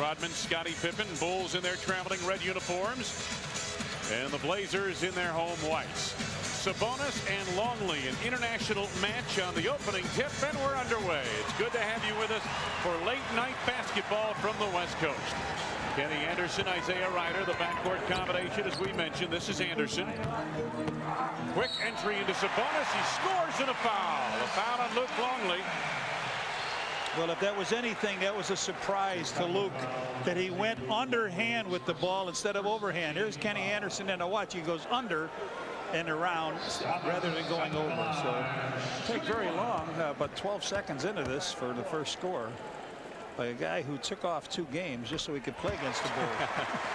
Rodman, Scottie Pippen, Bulls in their traveling red uniforms, and the Blazers in their home whites. Sabonis and Longley, an international match on the opening tip, and we're underway. It's good to have you with us for late night basketball from the West Coast. Kenny Anderson, Isaiah Rider, the backcourt combination, as we mentioned. This is Anderson. Quick entry into Sabonis. He scores in a foul. A foul on Luke Longley. Well, if that was anything, that was a surprise to Luke, that he went underhand with the ball instead of overhand. Here's Kenny Anderson, and watch, he goes under and around rather than going over. So take very long, but 12 seconds into this for the first score by a guy who took off 2 games just so he could play against the Bulls.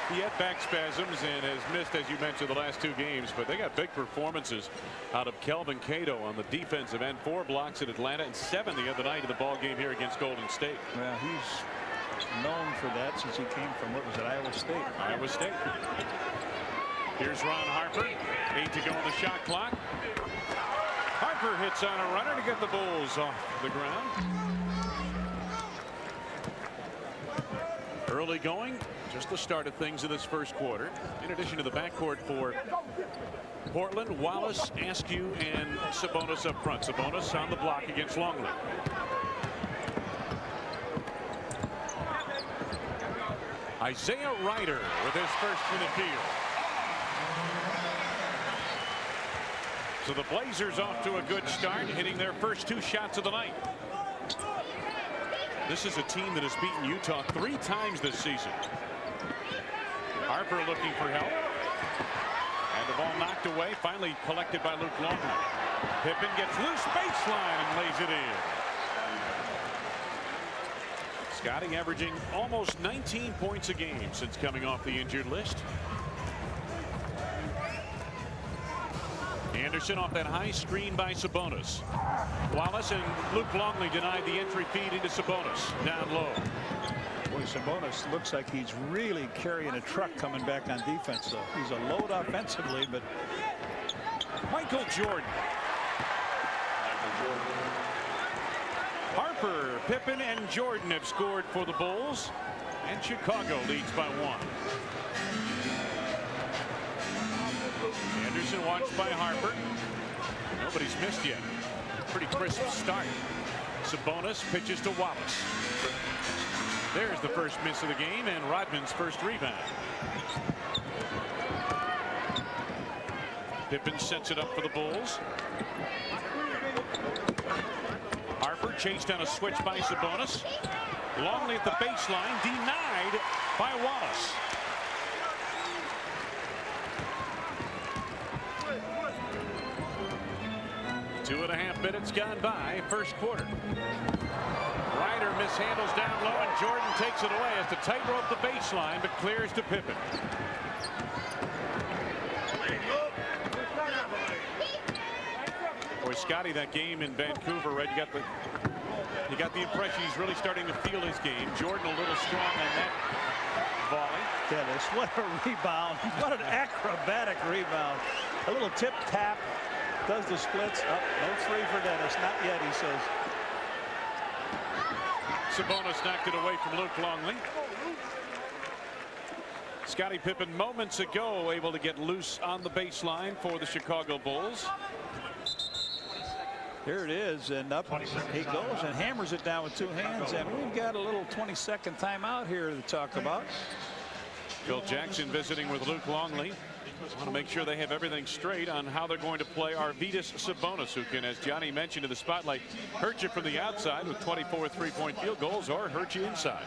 He had back spasms and has missed, as you mentioned, the last 2 games, but they got big performances out of Kelvin Cato on the defensive end. 4 blocks in Atlanta and 7 the other night in the ball game here against Golden State. Well, he's known for that since he came from, what was it, Iowa State. Iowa State. Here's Ron Harper. 8 to go on the shot clock. Harper hits on a runner to get the Bulls off the ground. Early going, just the start of things in this first quarter. In addition to the backcourt for Portland, Wallace, Askew, and Sabonis up front. Sabonis on the block against Longley. Isaiah Rider with his first for the field. So the Blazers off to a good start, hitting their first 2 shots of the night. This is a team that has beaten Utah 3 times this season. Harper looking for help. And the ball knocked away, finally collected by Luke Longley. Pippen gets loose baseline and lays it in. Scottie averaging almost 19 points a game since coming off the injured list. Anderson off that high screen by Sabonis. Wallace and Luke Longley denied the entry feed into Sabonis. Down low. Boy, Sabonis looks like he's really carrying a truck coming back on defense, though. He's a load offensively, but Michael Jordan. Harper, Pippen, and Jordan have scored for the Bulls, and Chicago leads by 1. Anderson watched by Harper. Nobody's missed yet. Pretty crisp start. Sabonis pitches to Wallace. There's the first miss of the game and Rodman's first rebound. Pippen sets it up for the Bulls. Harper chased on a switch by Sabonis. Longley at the baseline, denied by Wallace. Two and a half minutes gone by, first quarter. Rider mishandles down low, and Jordan takes it away. Has to tightrope the baseline, but clears to Pippen. Boy, Scottie, that game in Vancouver, right? You got the impression he's really starting to feel his game. Jordan a little strong on that volley. Dennis, what a rebound! What an acrobatic rebound! A little tip tap. Does the splits. Oh, no free for Dennis. Not yet, he says. Sabonis knocked it away from Luke Longley. Scottie Pippen moments ago able to get loose on the baseline for the Chicago Bulls. Here it is, and up he goes and hammers it down with 2 hands, and we've got a little 20-second timeout here to talk about. Phil Jackson visiting with Luke Longley. Want to make sure they have everything straight on how they're going to play Arvydas Sabonis, who can, as Johnny mentioned in the spotlight, hurt you from the outside with 24 3-point field goals or hurt you inside.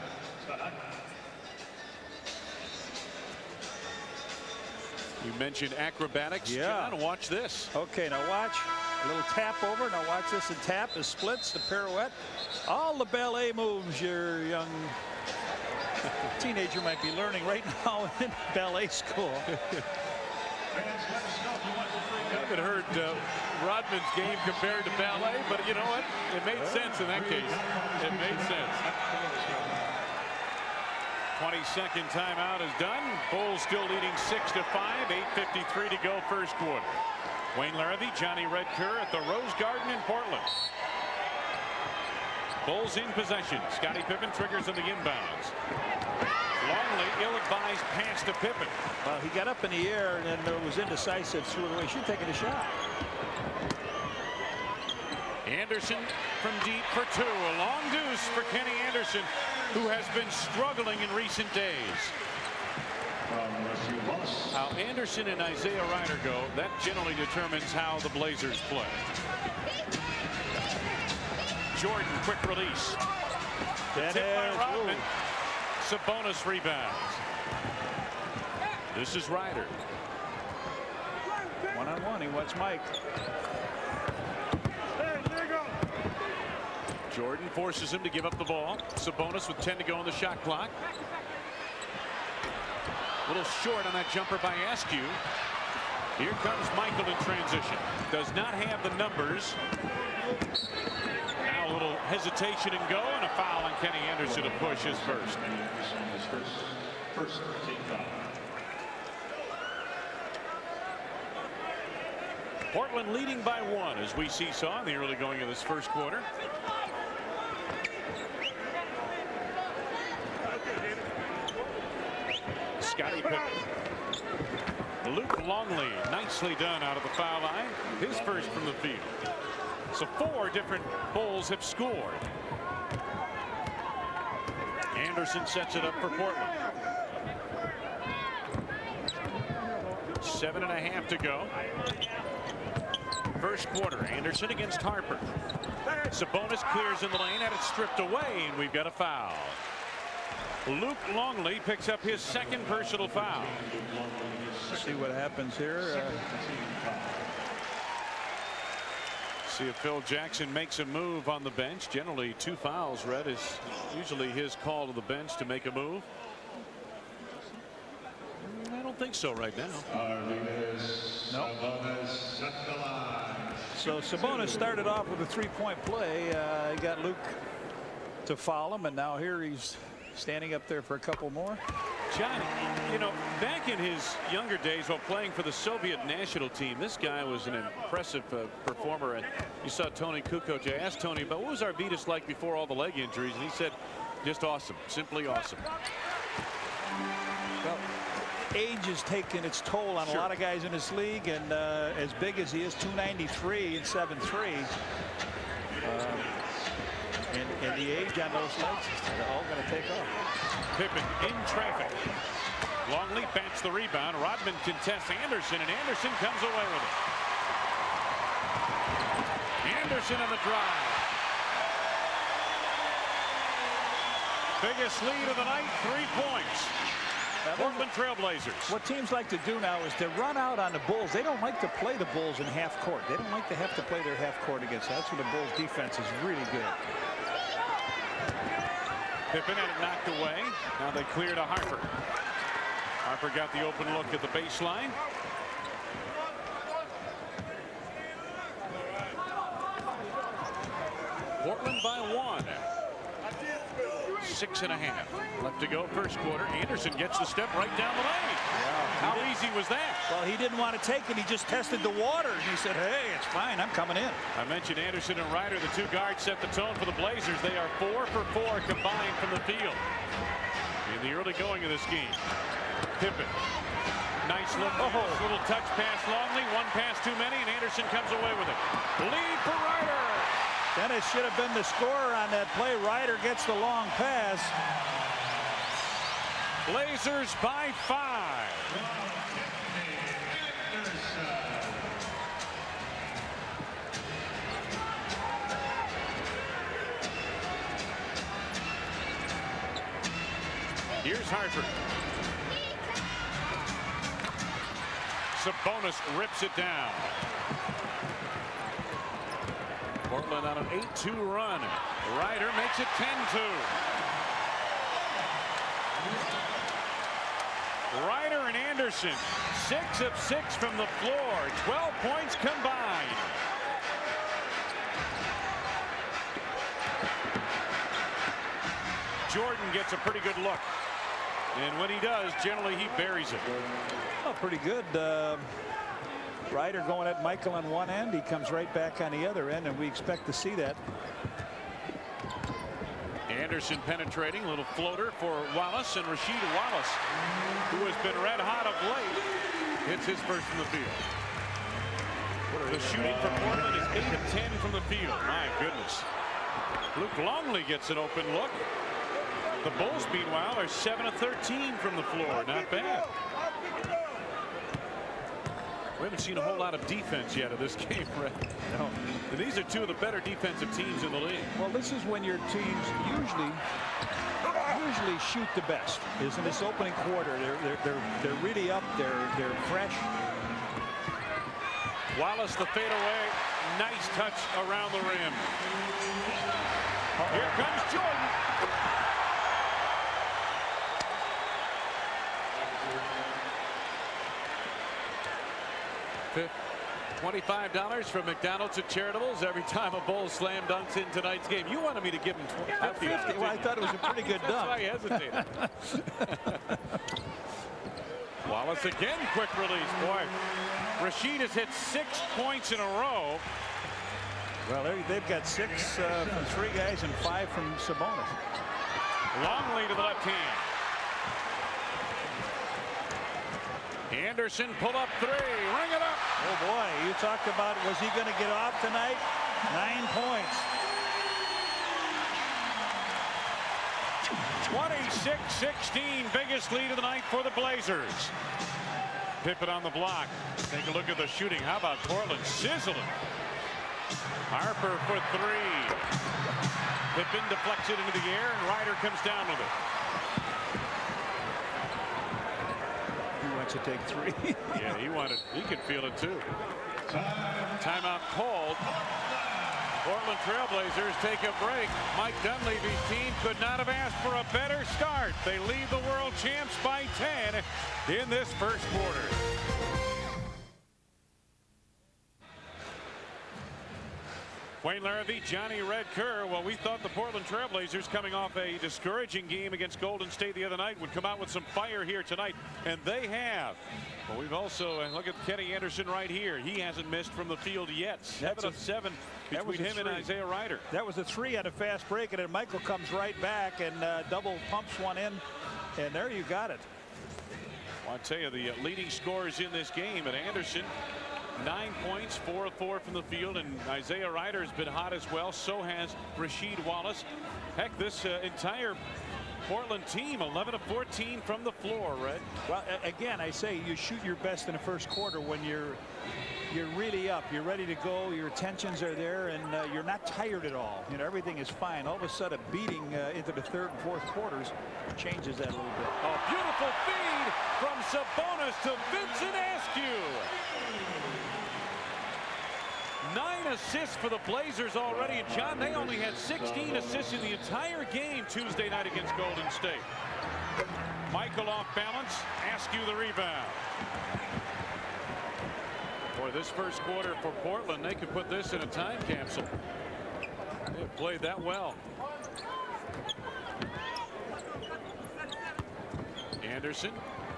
You mentioned acrobatics. Yeah. John, watch this. Okay, now watch. A little tap over. Now watch this, and tap, the splits, the pirouette. All the ballet moves your young teenager might be learning right now in ballet school. I haven't heard Rodman's game compared to ballet, but you know what? It made sense in that case. It made sense. 22nd timeout is done. Bulls still leading 6-5. 8:53 to go first quarter. Wayne Larrivee, Johnny Redker at the Rose Garden in Portland. Bulls in possession. Scottie Pippen triggers on the inbounds. Longley, ill-advised pass to Pippen. Well, he got up in the air and then was indecisive, threw it away. Should have taken a shot. Anderson from deep for two. A long deuce for Kenny Anderson, who has been struggling in recent days. How Anderson and Isaiah Rider go, that generally determines how the Blazers play. Jordan, quick release. Tip by Rodman. Sabonis rebounds. This is Rider. One-on-one, he wants Mike. Jordan forces him to give up the ball. Sabonis with 10 to go on the shot clock. A little short on that jumper by Askew. Here comes Michael in transition. Does not have the numbers. Now a little hesitation and go, and a foul on Kenny Anderson to push his first. Portland leading by 1 as we seesaw in the early going of this first quarter. Scottie Pippen. Luke Longley, nicely done out of the foul line. His first from the field. So 4 different Bulls have scored. Anderson sets it up for Portland. 7.5 to go. First quarter. Anderson against Harper. Sabonis clears in the lane, had it stripped away, and we've got a foul. Luke Longley picks up his second personal foul. Let's see what happens here. See if Phil Jackson makes a move on the bench. Generally 2 fouls, Red, is usually his call to the bench to make a move. I don't think so right now. No. So Sabonis started off with a 3-point play. He got Luke to foul him, and now here he's standing up there for a couple more. John, you know, back in his younger days while playing for the Soviet national team, this guy was an impressive performer. And you saw Tony Kukoc. I asked Tony about what was Arvydas like before all the leg injuries, and he said just awesome, simply awesome. Well, age has taken its toll on a lot of guys in this league, and as big as he is, 293 and 7'3", and the age on those legs, they're all going to take off. Pippen in traffic. Longley bats the rebound. Rodman contests Anderson, and Anderson comes away with it. Anderson on the drive. Biggest lead of the night, 3 points. Portland Trailblazers. What teams like to do now is to run out on the Bulls. They don't like to play the Bulls in half court. They don't like to have to play their half court against. That's where the Bulls defense is really good. Pippen had it knocked away. Now they clear to Harper. Harper got the open look at the baseline. Portland by 1. 6.5 left to go first quarter. Anderson gets the step right down the lane. How easy was that? Well, he didn't want to take it. He just tested the water, and he said, hey, it's fine. I'm coming in. I mentioned Anderson and Rider, the 2 guards, set the tone for the Blazers. They are 4 for 4 combined from the field in the early going of this game. Pippen. Nice look. Little touch pass Longley. 1 pass too many, and Anderson comes away with it. Lead for Rider. Dennis should have been the scorer on that play. Rider gets the long pass. Blazers by 5. Here's Harper. Sabonis rips it down. Portland on an 8-2 run. Rider makes it 10-2. Rider and Anderson, 6 of 6 from the floor, 12 points combined. Jordan gets a pretty good look, and when he does, generally he buries it. Oh, pretty good. Rider going at Michael on one end. He comes right back on the other end, and we expect to see that. Anderson penetrating, a little floater for Wallace, and Rasheed Wallace, who has been red hot of late, hits his first from the field. The shooting for Portland is 8 of 10 from the field. My goodness. Luke Longley gets an open look. The Bulls, meanwhile, are 7 of 13 from the floor. Not bad. We haven't seen a whole lot of defense yet of this game, Red. No. And these are two of the better defensive teams in the league. Well, this is when your teams usually shoot the best. Is in this opening quarter. They're really up. They're fresh. Wallace the fadeaway. Nice touch around the rim. Here comes Jordan. $25 from McDonald's at Charitables every time a Bull slam dunks in tonight's game. You wanted me to give him 50. Well, I thought it was a pretty good dunk. That's why I hesitated. Wallace again, quick release. Boy, Rasheed has hit 6 points in a row. Well, they've got 6 from 3 guys and 5 from Sabonis. Longley to the left hand. Anderson pull up 3, ring it up. Oh boy, you talked about, was he going to get off tonight? 9 points. 26-16, biggest lead of the night for the Blazers. Pippen on the block. Take a look at the shooting. How about Portland sizzling? Harper for 3. Pippen deflects it into the air, and Ryder comes down with it. He wants to take 3. Yeah, he could feel it too. Timeout called. Portland Trailblazers take a break. Mike Dunleavy's team could not have asked for a better start. They lead the world champs by 10 in this first quarter. Wayne Larrivee, Johnny Red Kerr. Well, we thought the Portland Trailblazers, coming off a discouraging game against Golden State the other night, would come out with some fire here tonight, and they have. But we've also, look at Kenny Anderson right here. He hasn't missed from the field yet. 7 of 7 between him and Isaiah Ryder. That was a 3 on a fast break, and then Michael comes right back and double pumps one in, and there you got it. Well, I'll tell you, the leading scorers in this game, and Anderson, 9 points, 4 of 4 from the field, and Isaiah Ryder has been hot as well. So has Rasheed Wallace. Heck, this entire Portland team, 11 of 14 from the floor, Red. Well, again, I say you shoot your best in the first quarter when you're really up. You're ready to go. Your tensions are there, and you're not tired at all. You know, everything is fine. All of a sudden, beating into the third and fourth quarters changes that a little bit. A beautiful feed from Sabonis to Vincent Askew. 9 assists for the Blazers already, and John, they only had 16 assists in the entire game Tuesday night against Golden State. Michael off balance, Askew the rebound. For this first quarter for Portland, they could put this in a time capsule. They've played that well. Anderson,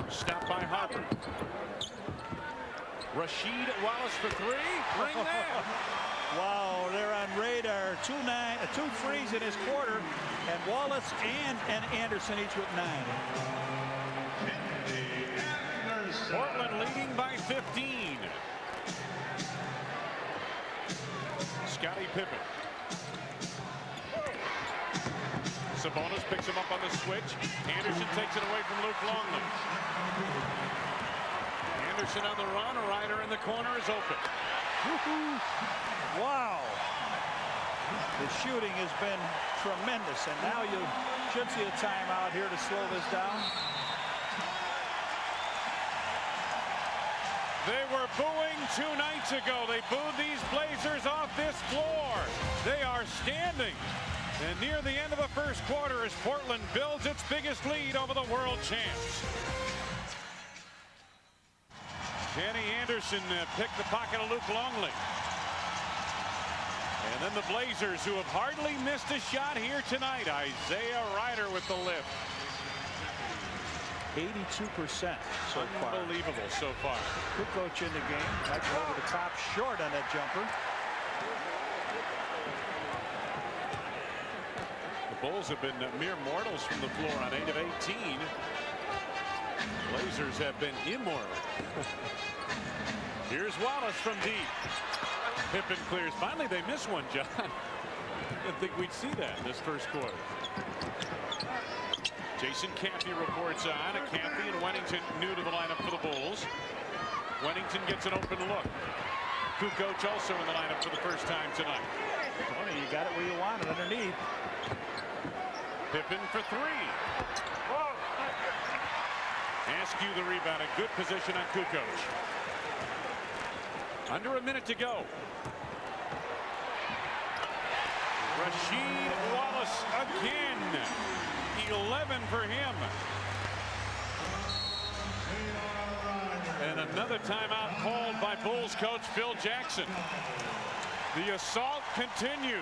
stopped by Harper. Rasheed Wallace for 3. Bring that. Wow, they're on radar. 2 threes in his quarter, and Wallace and Anderson each with 9. Portland leading by 15. Scottie Pippen. Sabonis picks him up on the switch. Anderson takes it away from Luke Longley. Anderson on the run. Ryder in the corner is open. Wow. The shooting has been tremendous, and now you should see a timeout here to slow this down. They were booing 2 nights ago. They booed these Blazers off this floor. They are standing. And near the end of the first quarter as Portland builds its biggest lead over the world champs. Kenny Anderson picked the pocket of Luke Longley. And then the Blazers, who have hardly missed a shot here tonight. Isaiah Ryder with the lift. 82% so far. Unbelievable so far. Good coach in the game. Might go over the top short on that jumper. The Bulls have been mere mortals from the floor on 8 of 18. Blazers have been immortal. Here's Wallace from deep. Pippen clears. Finally, they miss one, John. I didn't think we'd see that in this first quarter. Jason Caffey reports on. Caffey and Wennington new to the lineup for the Bulls. Wennington gets an open look. Kukoc also in the lineup for the first time tonight. Tony, you got it where you want it, underneath. Pippen for three. Askew the rebound. A good position on Kukoc. Under a minute to go. Rasheed Wallace again. 11 for him. And another timeout called by Bulls coach Phil Jackson. The assault continues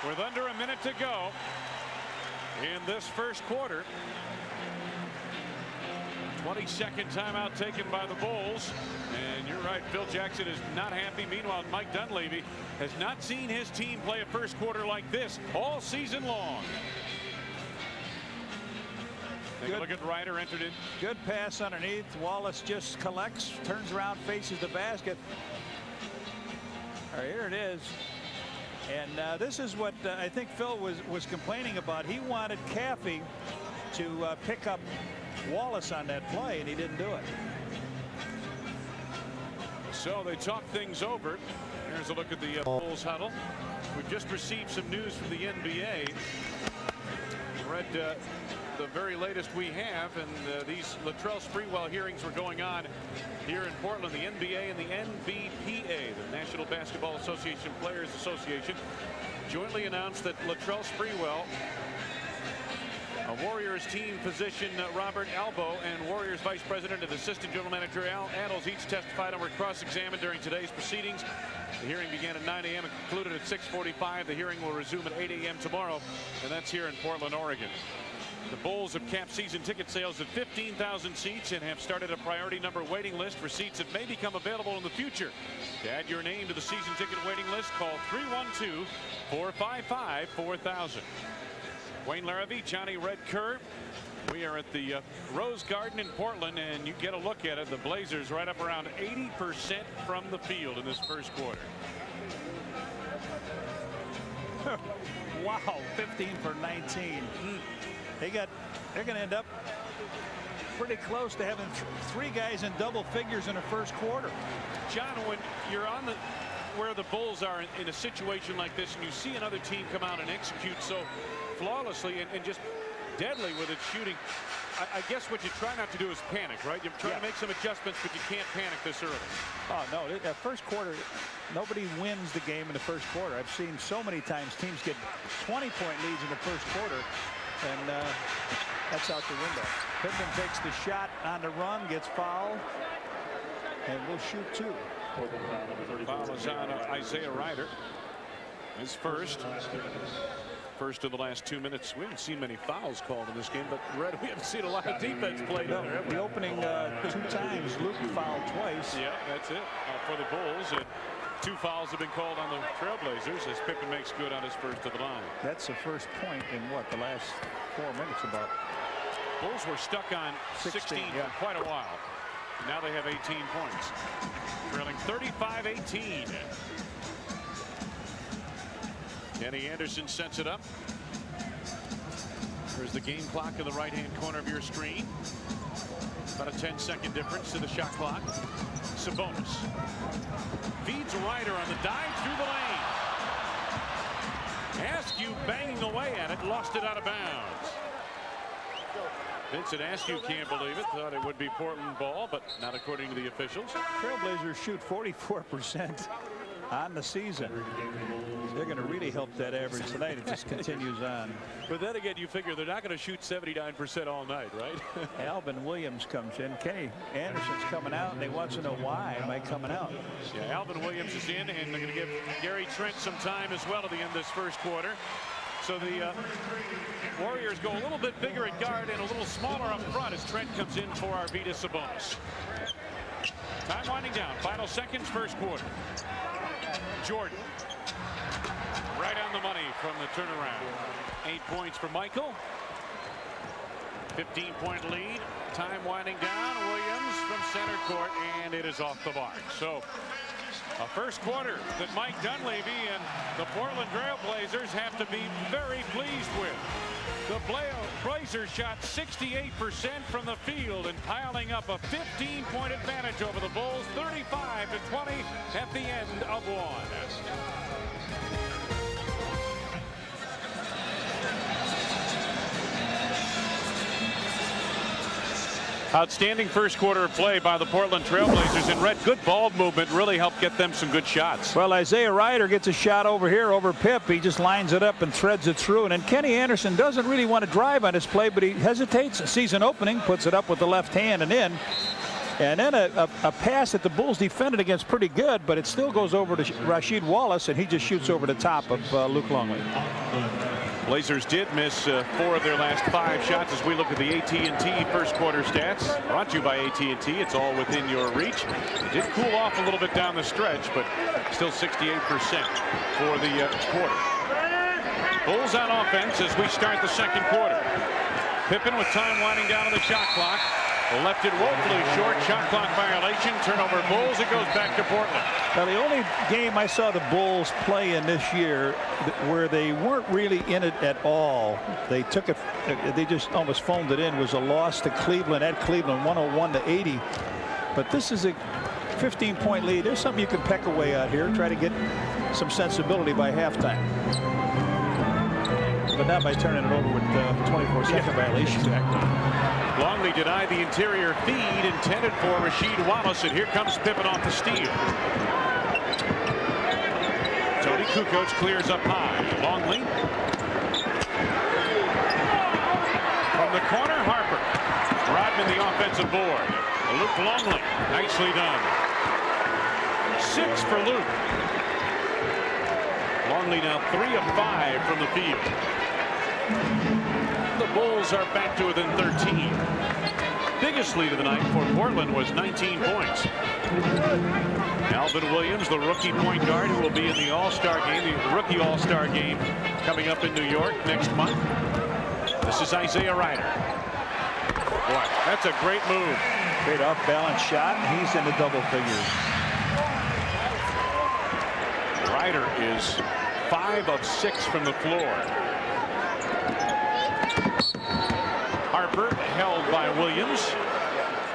with under a minute to go in this first quarter. 22nd timeout taken by the Bulls. And you're right, Phil Jackson is not happy. Meanwhile, Mike Dunleavy has not seen his team play a first quarter like this all season long. Take a look at Ryder entered in. Good pass underneath. Wallace just collects, turns around, faces the basket. All right, here it is. And this is what I think Phil was complaining about. He wanted Caffey to pick up Wallace on that play, and he didn't do it. So they talk things over. Here's a look at the Bulls huddle. We've just received some news from the NBA. Read the very latest we have, and these Latrell Sprewell hearings were going on here in Portland. The NBA and the NBPA, the National Basketball Association Players Association, jointly announced that Latrell Sprewell, a Warriors team physician Robert Albo, and Warriors Vice President and Assistant General Manager Al Attles each testified and were cross-examined during today's proceedings. The hearing began at 9 a.m. and concluded at 6:45. The hearing will resume at 8 a.m. tomorrow, and that's here in Portland, Oregon. The Bulls have capped season ticket sales at 15,000 seats and have started a priority number waiting list for seats that may become available in the future. To add your name to the season ticket waiting list, call 312-455-4000. Wayne Larrabee, Johnny Red Kerr. We are at the Rose Garden in Portland, and you get a look at it. The Blazers right up around 80% from the field in this first quarter. Wow, 15 for 19. They're going to end up pretty close to having three guys in double figures in the first quarter. John, when you're on where the Bulls are in a situation like this, and you see another team come out and execute so flawlessly and just deadly with its shooting, I guess what you try not to do is panic, right? You're trying to make some adjustments, but you can't panic this early. Oh, no. That first quarter, nobody wins the game in the first quarter. I've seen so many times teams get 20-point leads in the first quarter, and that's out the window. Pippen takes the shot on the run, gets fouled, and we'll shoot two. Foul is on Isaiah Ryder. His first of the last 2 minutes. We haven't seen many fouls called in this game, but Red, we haven't seen a lot of defense played. No, the opening 2 times, Luke fouled twice. Yeah, that's it for the Bulls. And 2 fouls have been called on the Trailblazers as Pippen makes good on his first of the line. That's the first point in what, the last 4 minutes about. Bulls were stuck on 16 for quite a while. Now they have 18 points. Trailing 35-18. Kenny Anderson sets it up. There's the game clock in the right-hand corner of your screen. About a 10-second difference to the shot clock. Sabonis feeds Ryder on the dive through the lane. Askew banging away at it, lost it out of bounds. Vincent Askew can't believe it. Thought it would be Portland ball, but not according to the officials. Trailblazers shoot 44% on the season. They're going to really help that average tonight. It just continues on. But then again, you figure they're not going to shoot 79% all night, right? Alvin Williams comes in. Kenny Anderson's coming out, and they want to know why am I coming out. Yeah, Alvin Williams is in, and they're going to give Gary Trent some time as well at the end of this first quarter. So the Warriors go a little bit bigger at guard and a little smaller up front as Trent comes in for Arvydas Sabonis. Time winding down. Final seconds, first quarter. Jordan. Right on the money from the turnaround. 8 points for Michael. 15-point lead. Time winding down. Williams from center court, and it is off the mark. So a first quarter that Mike Dunleavy and the Portland Trail Blazers have to be very pleased with. The Blazers shot 68% from the field and piling up a 15-point advantage over the Bulls, 35-20 at the end of one. Outstanding first quarter of play by the Portland Trail Blazers, and Red, good ball movement really helped get them some good shots. Well, Isaiah Rider gets a shot over here over Pip. He just lines it up and threads it through. And then Kenny Anderson doesn't really want to drive on his play, but he hesitates. Season opening, puts it up with the left hand and in. And then a pass that the Bulls defended against pretty good, but it still goes over to Rasheed Wallace, and he just shoots over the top of Luke Longley. Blazers did miss 4 of their last 5 shots as we look at the AT&T first quarter stats. Brought to you by AT&T. It's all within your reach. It did cool off a little bit down the stretch, but still 68% for the quarter. Bulls on offense as we start the second quarter. Pippen with time winding down on the shot clock. Left it woefully short. Shot clock violation. Turnover Bulls. It goes back to Portland. Now, the only game I saw the Bulls play in this year where they weren't really in it at all, they took it, they just almost phoned it in, was a loss to Cleveland at Cleveland, 101-80. But this is a 15-point lead. There's something you can peck away out here, try to get some sensibility by halftime. But not by turning it over with 24-second violation. Exactly. Longley denied the interior feed intended for Rasheed Wallace, and here comes Pippen off the steal. Tony Kukoc clears up high. Longley. From the corner, Harper. Rodman the offensive board. Luke Longley. Nicely done. 6 for Luke. Longley now 3 of 5 from the field. The Bulls are back to within 13. Biggest lead of the night for Portland was 19 points. Alvin Williams, the rookie point guard, who will be in the All-Star game, the rookie All-Star game coming up in New York next month. This is Isaiah Rider. Boy, that's a great move. Great off-balance shot. He's in the double figures. Rider is 5 of 6 from the floor. Harper held by Williams.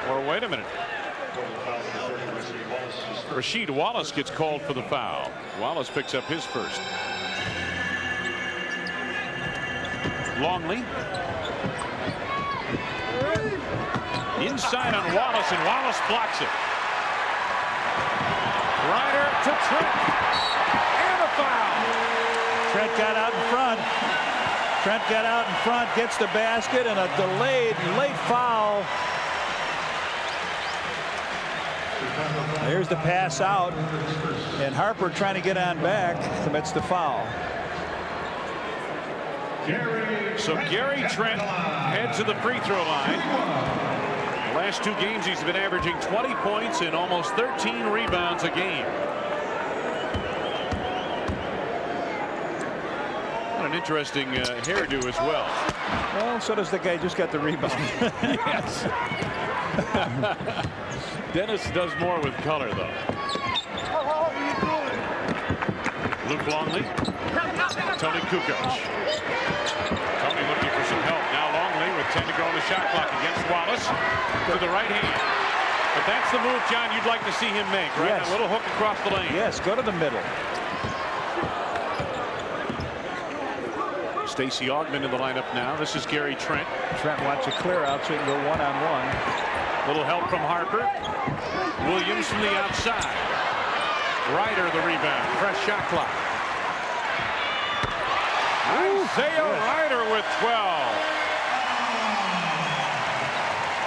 Or wait a minute. Rasheed Wallace gets called for the foul. Wallace picks up his first. Longley. Inside on Wallace, and Wallace blocks it. Rider to Trent. And a foul. Trent got out in front. Trent got out in front, gets the basket, and a delayed late foul. Here's the pass out, and Harper trying to get on back, commits the foul. So Gary Trent heads to the free throw line. The last 2 games he's been averaging 20 points and almost 13 rebounds a game. An interesting hairdo as well. Well, so does the guy just got the rebound. Yes. Dennis does more with color, though. Luke Longley. Tony Kukoc. Tony looking for some help. Now Longley with 10 to go on the shot clock against Wallace to the right hand. But that's the move, John, you'd like to see him make, right? Yes. A little hook across the lane. Yes, go to the middle. Stacey Augmon in the lineup now. This is Gary Trent. Trent wants a clear out so he can go one-on-one. Little help from Harper. Williams from the outside. Rider the rebound. Fresh shot clock. Isaiah Rider with 12.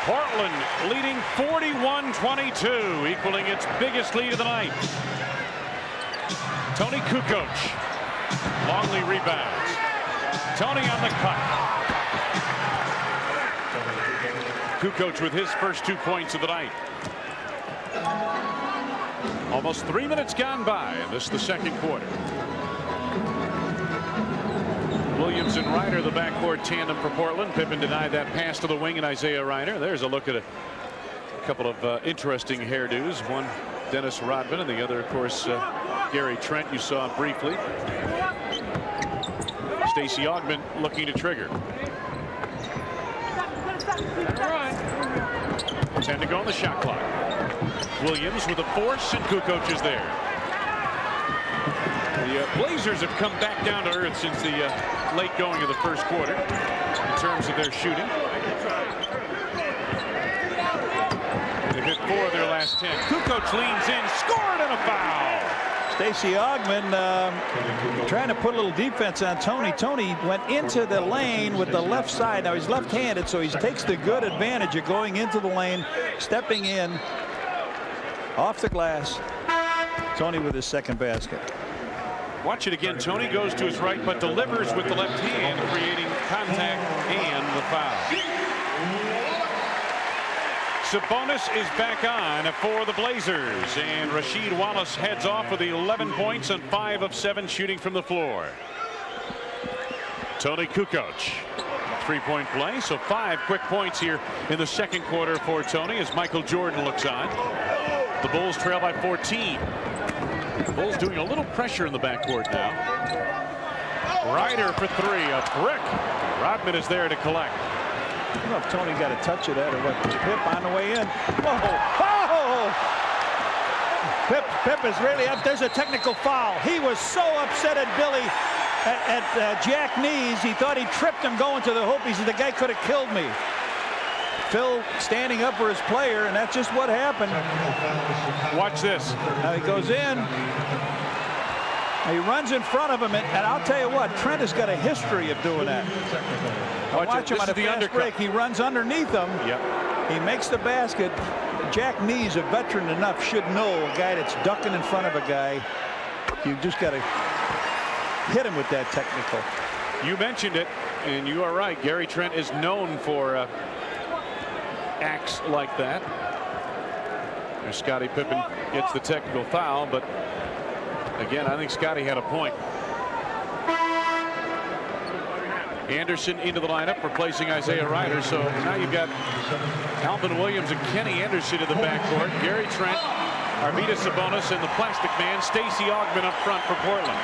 Portland leading 41-22, equaling its biggest lead of the night. Tony Kukoc. Longley rebounds. Tony on the cut. Kukoc with his first 2 points of the night. Almost 3 minutes gone by. This is the second quarter. Williams and Ryder, the backcourt tandem for Portland. Pippen denied that pass to the wing, and Isaiah Ryder. There's a look at a couple of interesting hairdos. One, Dennis Rodman, and the other, of course, Gary Trent. You saw briefly. Stacey Augmon looking to trigger. 10 to go on the shot clock. Williams with a force, and Kukoc is there. The Blazers have come back down to earth since the late going of the first quarter in terms of their shooting. They've hit 4 of their last 10. Kukoc leans in, scored, and a foul. Stacey Augmon trying to put a little defense on Tony. Tony went into the lane with the left side. Now he's left-handed, so he takes the good advantage of going into the lane, stepping in off the glass. Tony with his second basket. Watch it again. Tony goes to his right, but delivers with the left hand, creating contact and the foul. Sabonis is back on for the Blazers, and Rasheed Wallace heads off with 11 points and 5 of 7 shooting from the floor. Tony Kukoc, 3-point play, so 5 quick points here in the second quarter for Tony as Michael Jordan looks on. The Bulls trail by 14. The Bulls doing a little pressure in the backcourt now. Ryder for 3, a brick. Rodman is there to collect. I don't know if Tony got a touch of that or what. Pip on the way in. Oh! Pip is really up. There's a technical foul. He was so upset at Billy, at Jack Nees. He thought he tripped him going to the hoop. He said, the guy could have killed me. Phil standing up for his player, and that's just what happened. Watch this. Now he goes in. He runs in front of him, and I'll tell you what, Trent has got a history of doing that. Watch him on a fast break. He runs underneath him. Yep. He makes the basket. Jack Nees, a veteran enough, should know a guy that's ducking in front of a guy. You just got to hit him with that technical. You mentioned it, and you are right. Gary Trent is known for acts like that. There's Scottie Pippen gets the technical foul, but again, I think Scottie had a point. Anderson into the lineup, replacing Isaiah Ryder. So now you've got Alvin Williams and Kenny Anderson in the backcourt. Gary Trent, Arvydas Sabonis, and the plastic man, Stacey Augmon up front for Portland.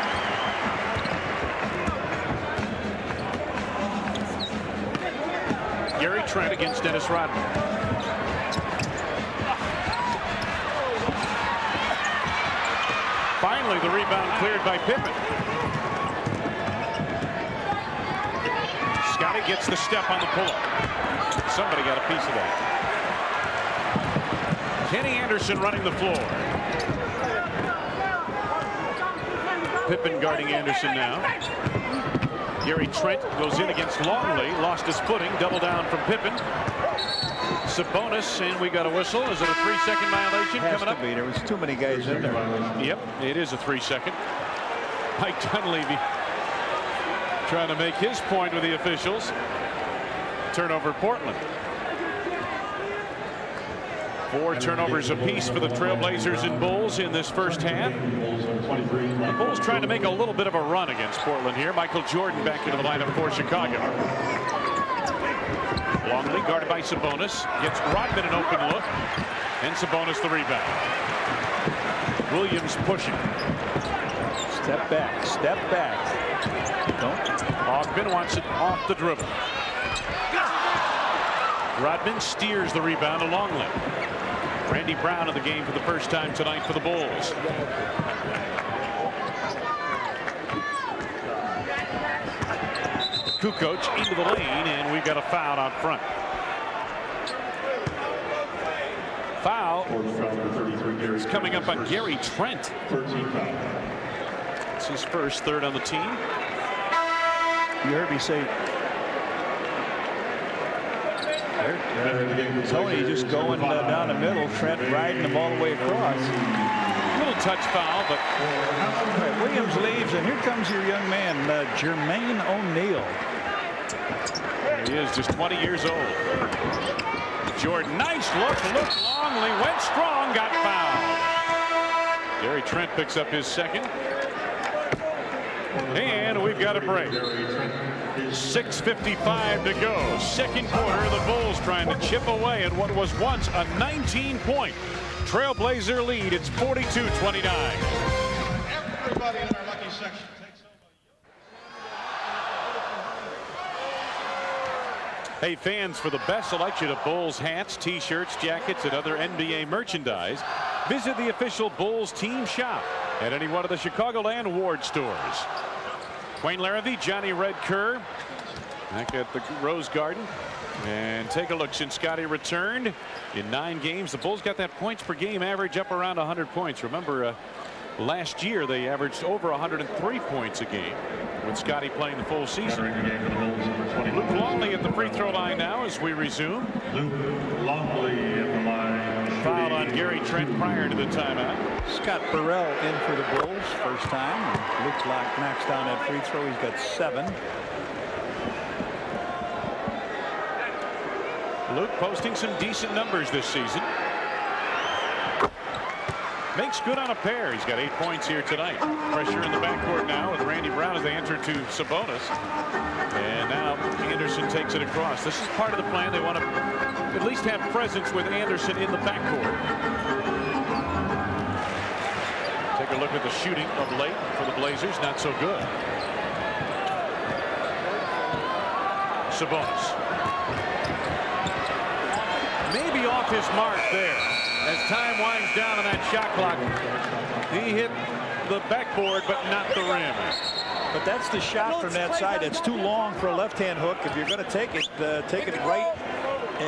Gary Trent against Dennis Rodman. Finally, the rebound cleared by Pippen. Scottie gets the step on the pull-up. Somebody got a piece of that. Kenny Anderson running the floor. Pippen guarding Anderson now. Gary Trent goes in against Longley, lost his footing, double down from Pippen. Sabonis, and we got a whistle. Is it a 3-second violation coming up? There was too many guys in there. Yep, it is a 3-second. Mike Dunleavy trying to make his point with the officials. Turnover Portland. 4 turnovers apiece for the Trailblazers and Bulls in this first half. The Bulls trying to make a little bit of a run against Portland here. Michael Jordan back into the lineup for Chicago. Longley guarded by Sabonis. Gets Rodman an open look. And Sabonis the rebound. Williams pushing. Step back. Step back. Augmon wants it off the dribble. Rodman steers the rebound to Longley. Randy Brown in the game for the first time tonight for the Bulls. Kukoc into the lane, and we've got a foul out front. Foul is coming up on Gary Trent. It's his first, third on the team. You heard me say Tony just going down the middle, Trent riding them all the way across. Little touch foul, but right, Williams leaves, and here comes your young man, Jermaine O'Neal. He is just 20 years old. Jordan, nice look. Longley went strong, got fouled. Gary Trent picks up his second. And we've got a break. 6:55 to go. Second quarter. The Bulls trying to chip away at what was once a 19-point Trailblazer lead. It's 42-29. Everybody in our lucky section. Hey, fans, for the best selection of Bulls hats, t-shirts, jackets, and other NBA merchandise, visit the official Bulls team shop at any one of the Chicagoland Ward stores. Wayne Larrivee, Johnny Red Kerr back at the Rose Garden. And take a look. Since Scotty returned in 9 games, the Bulls got that points per game average up around 100 points. Remember, last year they averaged over 103 points a game with Scotty playing the full season. Luke Longley at the free throw line now as we resume. Luke Longley at the line. Foul on Gary Trent prior to the timeout. Scott Burrell in for the Bulls first time. Luke knocks down that free throw. He's got 7. Luke posting some decent numbers this season. Makes good on a pair. He's got 8 points here tonight. Pressure in the backcourt now with Randy Brown as they enter to Sabonis. And now Anderson takes it across. This is part of the plan. They want to at least have presence with Anderson in the backcourt. Take a look at the shooting of late for the Blazers. Not so good. Sabonis. Maybe off his mark there. As time winds down on that shot clock, he hit the backboard, but not the rim. But that's the shot from that side. It's too long for a left-hand hook. If you're going to take it right,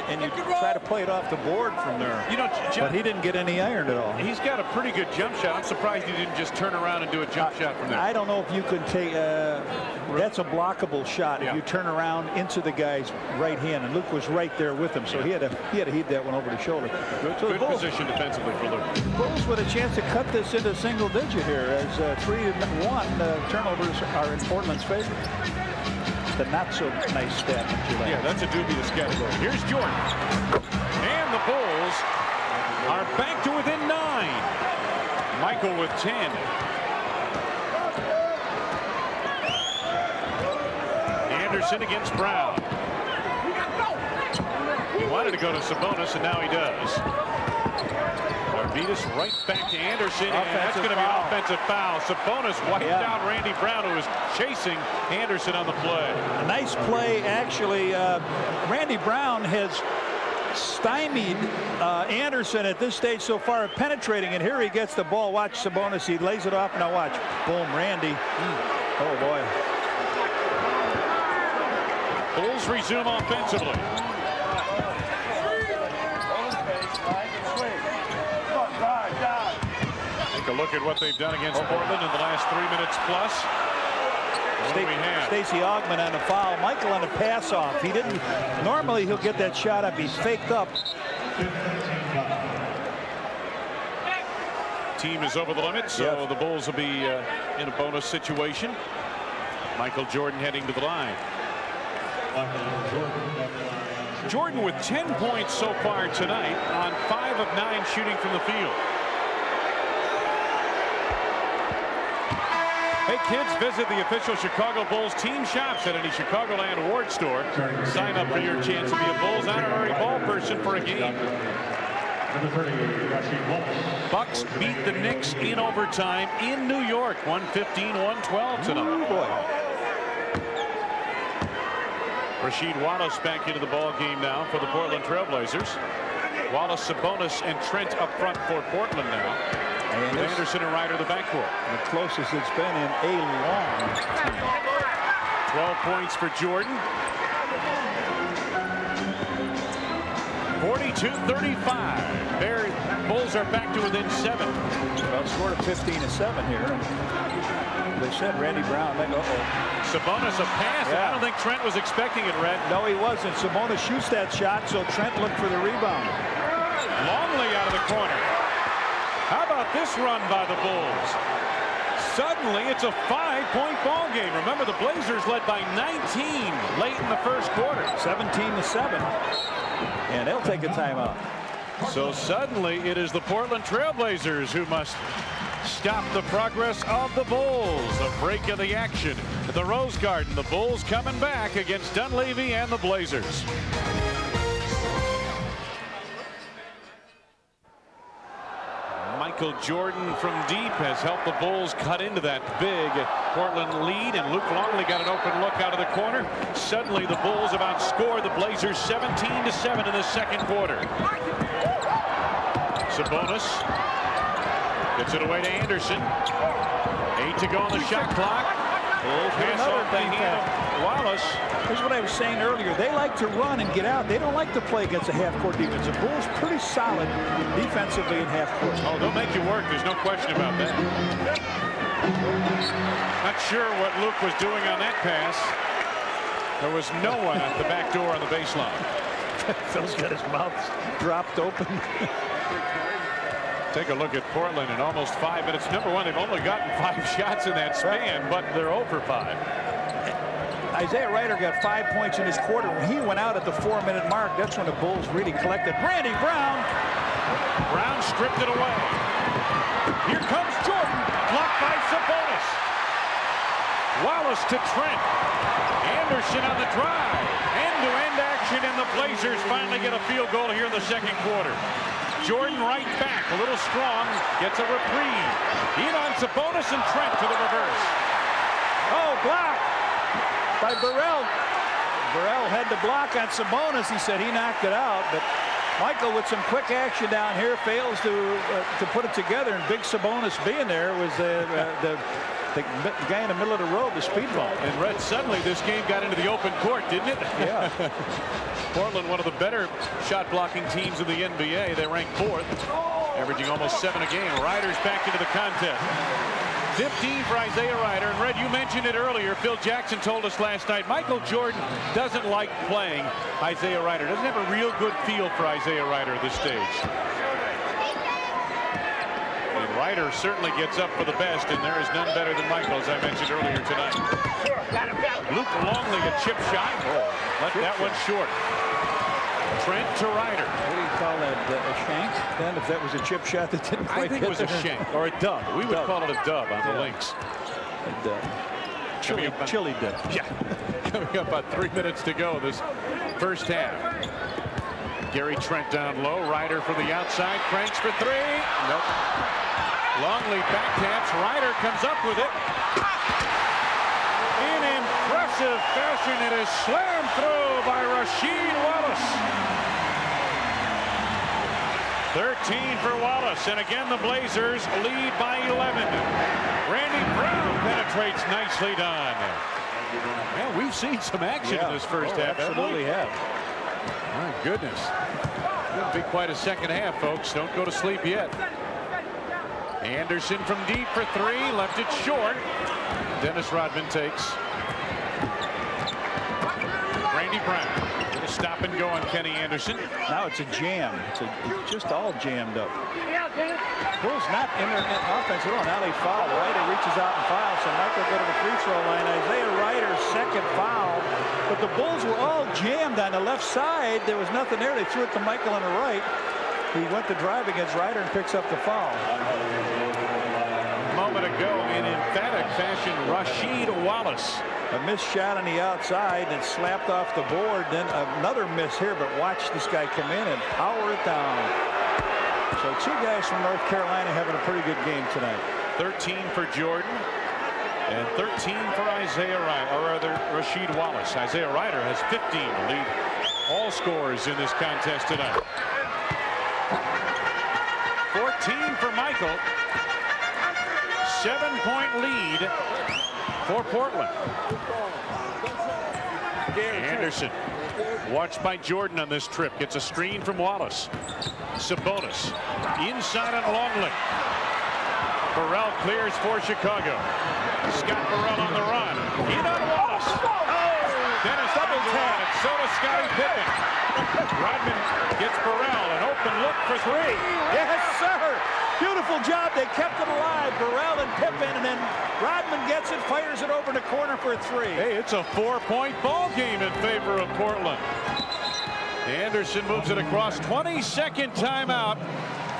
and you try to play it off the board from there. You know, but he didn't get any iron at all. He's got a pretty good jump shot. I'm surprised he didn't just turn around and do a jump shot from there. I don't know if you can take. That's a blockable shot. Yeah. If you turn around into the guy's right hand, and Luke was right there with him, so he had to heat that one over the shoulder. Good position defensively for Luke. Bulls with a chance to cut this into single digit here, as 3-1 turnovers are in Portland's favor. The not so nice stat. Yeah, that's a dubious category. Here's Jordan. And the Bulls are back to within 9. Michael with 10. Anderson against Brown. He wanted to go to Sabonis, and now he does. Arvidas right back to Anderson, and that's going to be an offensive foul. Sabonis wiped out Randy Brown, who was chasing Anderson on the play. A nice play, actually. Randy Brown has stymied Anderson at this stage so far, penetrating, and here he gets the ball. Watch Sabonis. He lays it off. Now watch. Boom, Randy. Oh, boy. Bulls resume offensively. Take a look at what they've done against Portland in the last 3 minutes plus. Stacey Augmon on the foul. Michael on the pass off. He didn't. Normally he'll get that shot up. He's faked up. Team is over the limit, so the Bulls will be in a bonus situation. Michael Jordan heading to the line. Jordan with 10 points so far tonight on 5 of 9 shooting from the field. Hey kids, visit the official Chicago Bulls team shops at any Chicagoland Ward store. Sign up for your chance to be a Bulls honorary ball person for a game. Bucks beat the Knicks in overtime in New York, 115-112 tonight. Boy. Rasheed Wallace back into the ball game now for the Portland Trailblazers. Wallace, Sabonis, and Trent up front for Portland now. And Anderson and Ryder the backcourt. The closest it's been in a long time. 12 points for Jordan. 42-35. Their Bulls are back to within 7. Well, scored a 15-7 here. They said Randy Brown. Sabonis a pass. I don't think Trent was expecting it, Red. No, he wasn't. Sabonis shoots that shot, so Trent looked for the rebound. Longley out of the corner. How about this run by the Bulls? Suddenly, it's a 5-point ball game. Remember, the Blazers led by 19 late in the first quarter. 17-7. And they'll take a timeout. So suddenly, it is the Portland Trailblazers who must stop the progress of the Bulls. A break of the action at the Rose Garden. The Bulls coming back against Dunleavy and the Blazers. Michael Jordan from deep has helped the Bulls cut into that big Portland lead, and Luke Longley got an open look out of the corner. Suddenly the Bulls have outscored the Blazers 17-7 in the second quarter. Sabonis gets it away to Anderson. 8 to go on the shot clock. Bulls pass off the hand of Wallace. Here's what I was saying earlier. They like to run and get out. They don't like to play against a half-court defense. The Bulls pretty solid defensively in half-court. Oh, they'll make you work. There's no question about that. Not sure what Luke was doing on that pass. There was no one at the back door on the baseline. Phil's got his mouth dropped open. Take a look at Portland in almost 5 minutes. Number one, they've only gotten 5 shots in that span, but they're 0 for 5. Isaiah Rider got 5 points in his quarter. When he went out at the 4-minute mark, that's when the Bulls really collected. Randy Brown. Brown stripped it away. Here comes Jordan. Blocked by Sabonis. Wallace to Trent. Anderson on the drive. End-to-end action, and the Blazers finally get a field goal here in the second quarter. Jordan right back, a little strong, gets a reprieve. In on Sabonis, and Trent to the reverse. Oh, block by Burrell. Burrell had to block on Sabonis. He said he knocked it out, but Michael with some quick action down here fails to put it together, and big Sabonis being there was the guy in the middle of the road, the speed bump. And Red, suddenly this game got into the open court, didn't it? Yeah. Portland, one of the better shot blocking teams in the NBA. They rank 4th, averaging almost 7 a game. Rider's back into the contest. 15 for Isaiah Rider. And Red, you mentioned it earlier. Phil Jackson told us last night Michael Jordan doesn't like playing Isaiah Rider. Doesn't have a real good feel for Isaiah Rider at this stage. And Rider certainly gets up for the best, and there is none better than Michael, as I mentioned earlier tonight. Luke Longley, a chip shot. Let that one short. Trent to Rider. What do you call that? A shank? Then if that was a chip shot that didn't quite I think it was a shank or a dub. We would call it a dub on the links. Chili dub. Yeah. Coming up about 3 minutes to go this first half. Gary Trent down low. Rider from the outside. Cranks for 3. Nope. Longley back taps. Rider comes up with it. In impressive fashion, it is slammed through by Rasheed Wallace. 13 for Wallace, and again the Blazers lead by 11. Randy Brown penetrates, nicely done. Man, we've seen some action in this first half. Absolutely have. My goodness. It'll be quite a second half, folks. Don't go to sleep yet. Anderson from deep for 3, left it short. Dennis Rodman takes. Randy Brown. Stop and go on Kenny Anderson. Now it's a jam. It's just all jammed up. Bulls not in their offense at all. Now they foul. Rider reaches out and fouls, so Michael go to the free throw line. Isaiah Rider's second foul, but the Bulls were all jammed on the left side. There was nothing there. They threw it to Michael on the right. He went to drive against Rider and picks up the foul. A moment ago, in emphatic fashion, Rasheed Wallace. A missed shot on the outside and slapped off the board. Then another miss here, but watch this guy come in and power it down. So 2 guys from North Carolina having a pretty good game tonight. 13 for Jordan and 13 for Isaiah Rider, or rather Rasheed Wallace. Isaiah Rider has 15 to lead all scorers in this contest tonight. 14 for Michael. 7-point lead for Portland. Anderson, watched by Jordan on this trip, gets a screen from Wallace. Sabonis inside on Longley. Burrell clears for Chicago. Scott Burrell on the run. In on Wallace. Dennis double tap, and so does Scottie Pippen. Rodman gets Burrell, an open look for 3. Yes, sir. Beautiful job. They kept it alive. Burrell and Pippen, and then Rodman gets it, fires it over the corner for 3. Hey, it's a 4-point ball game in favor of Portland. Anderson moves it across. 22nd timeout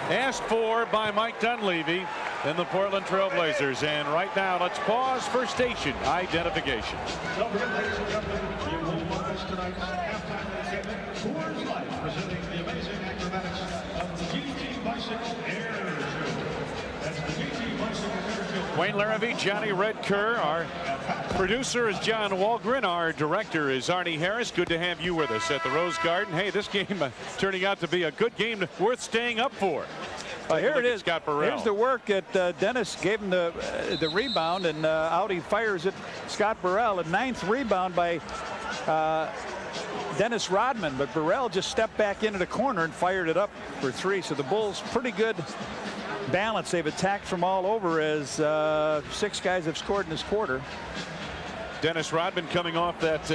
asked for by Mike Dunleavy. than the Portland Trail Blazers. And right now, let's pause for station identification. Don't forget, ladies and gentlemen, you will watch tonight's halftime entertainment. Coors Light presenting the amazing acrobatics of the GT Bicycle Air Show. That's the GT Bicycle Air Show. Wayne Larrivee, Johnny Redker. Our producer is John Walgren. Our director is Arnie Harris. Good to have you with us at the Rose Garden. Hey, this game turning out to be a good game worth staying up for. Here it is. Scott Burrell. Here's the work that Dennis gave him the rebound, and out he fires it. Scott Burrell, a 9th rebound by Dennis Rodman, but Burrell just stepped back into the corner and fired it up for 3. So the Bulls pretty good balance. They've attacked from all over as 6 guys have scored in this quarter. Dennis Rodman coming off that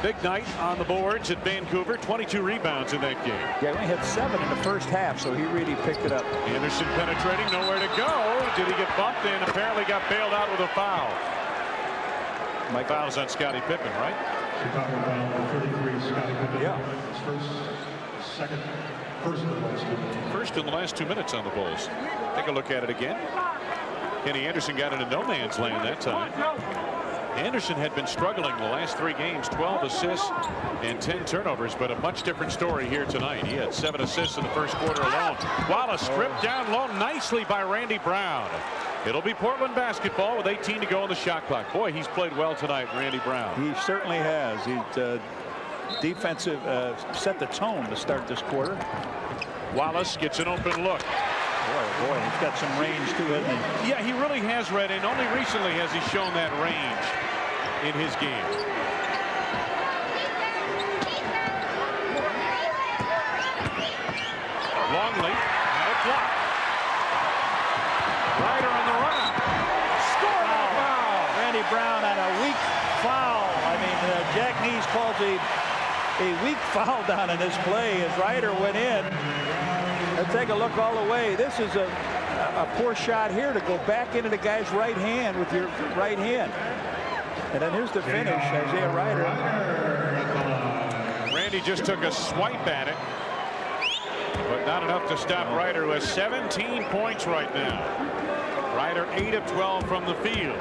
big night on the boards at Vancouver. 22 rebounds in that game. Yeah, he only had 7 in the first half, so he really picked it up. Anderson penetrating, nowhere to go. Did he get bumped and apparently got bailed out with a foul? Mike Fouls on Scottie Pippen, right? Chicago foul 33, Scottie Pippen. Yeah. First in the last 2 minutes. First in the last 2 minutes on the Bulls. Take a look at it again. Kenny Anderson got into no man's land that time. Anderson had been struggling the last 3 games, 12 assists and 10 turnovers, but a much different story here tonight. He had 7 assists in the first quarter alone. Wallace stripped down low nicely by Randy Brown. It'll be Portland basketball with 18 to go on the shot clock. Boy, he's played well tonight, Randy Brown. He certainly has. He's defensive set the tone to start this quarter. Wallace gets an open look. Boy, he's got some range too, hasn't he? Yeah, he really has, Red, and only recently has he shown that range in his game. Longley had a block. Ryder on the run. Scored on a foul. Randy Brown on a weak foul. I mean, Jack Nees calls a weak foul down in this play as Ryder went in. Let's take a look all the way. This is a poor shot here to go back into the guy's right hand with your right hand. And then here's the finish, Isaiah Ryder. Randy just took a swipe at it, but not enough to stop Ryder, who has 17 points right now. Ryder 8 of 12 from the field.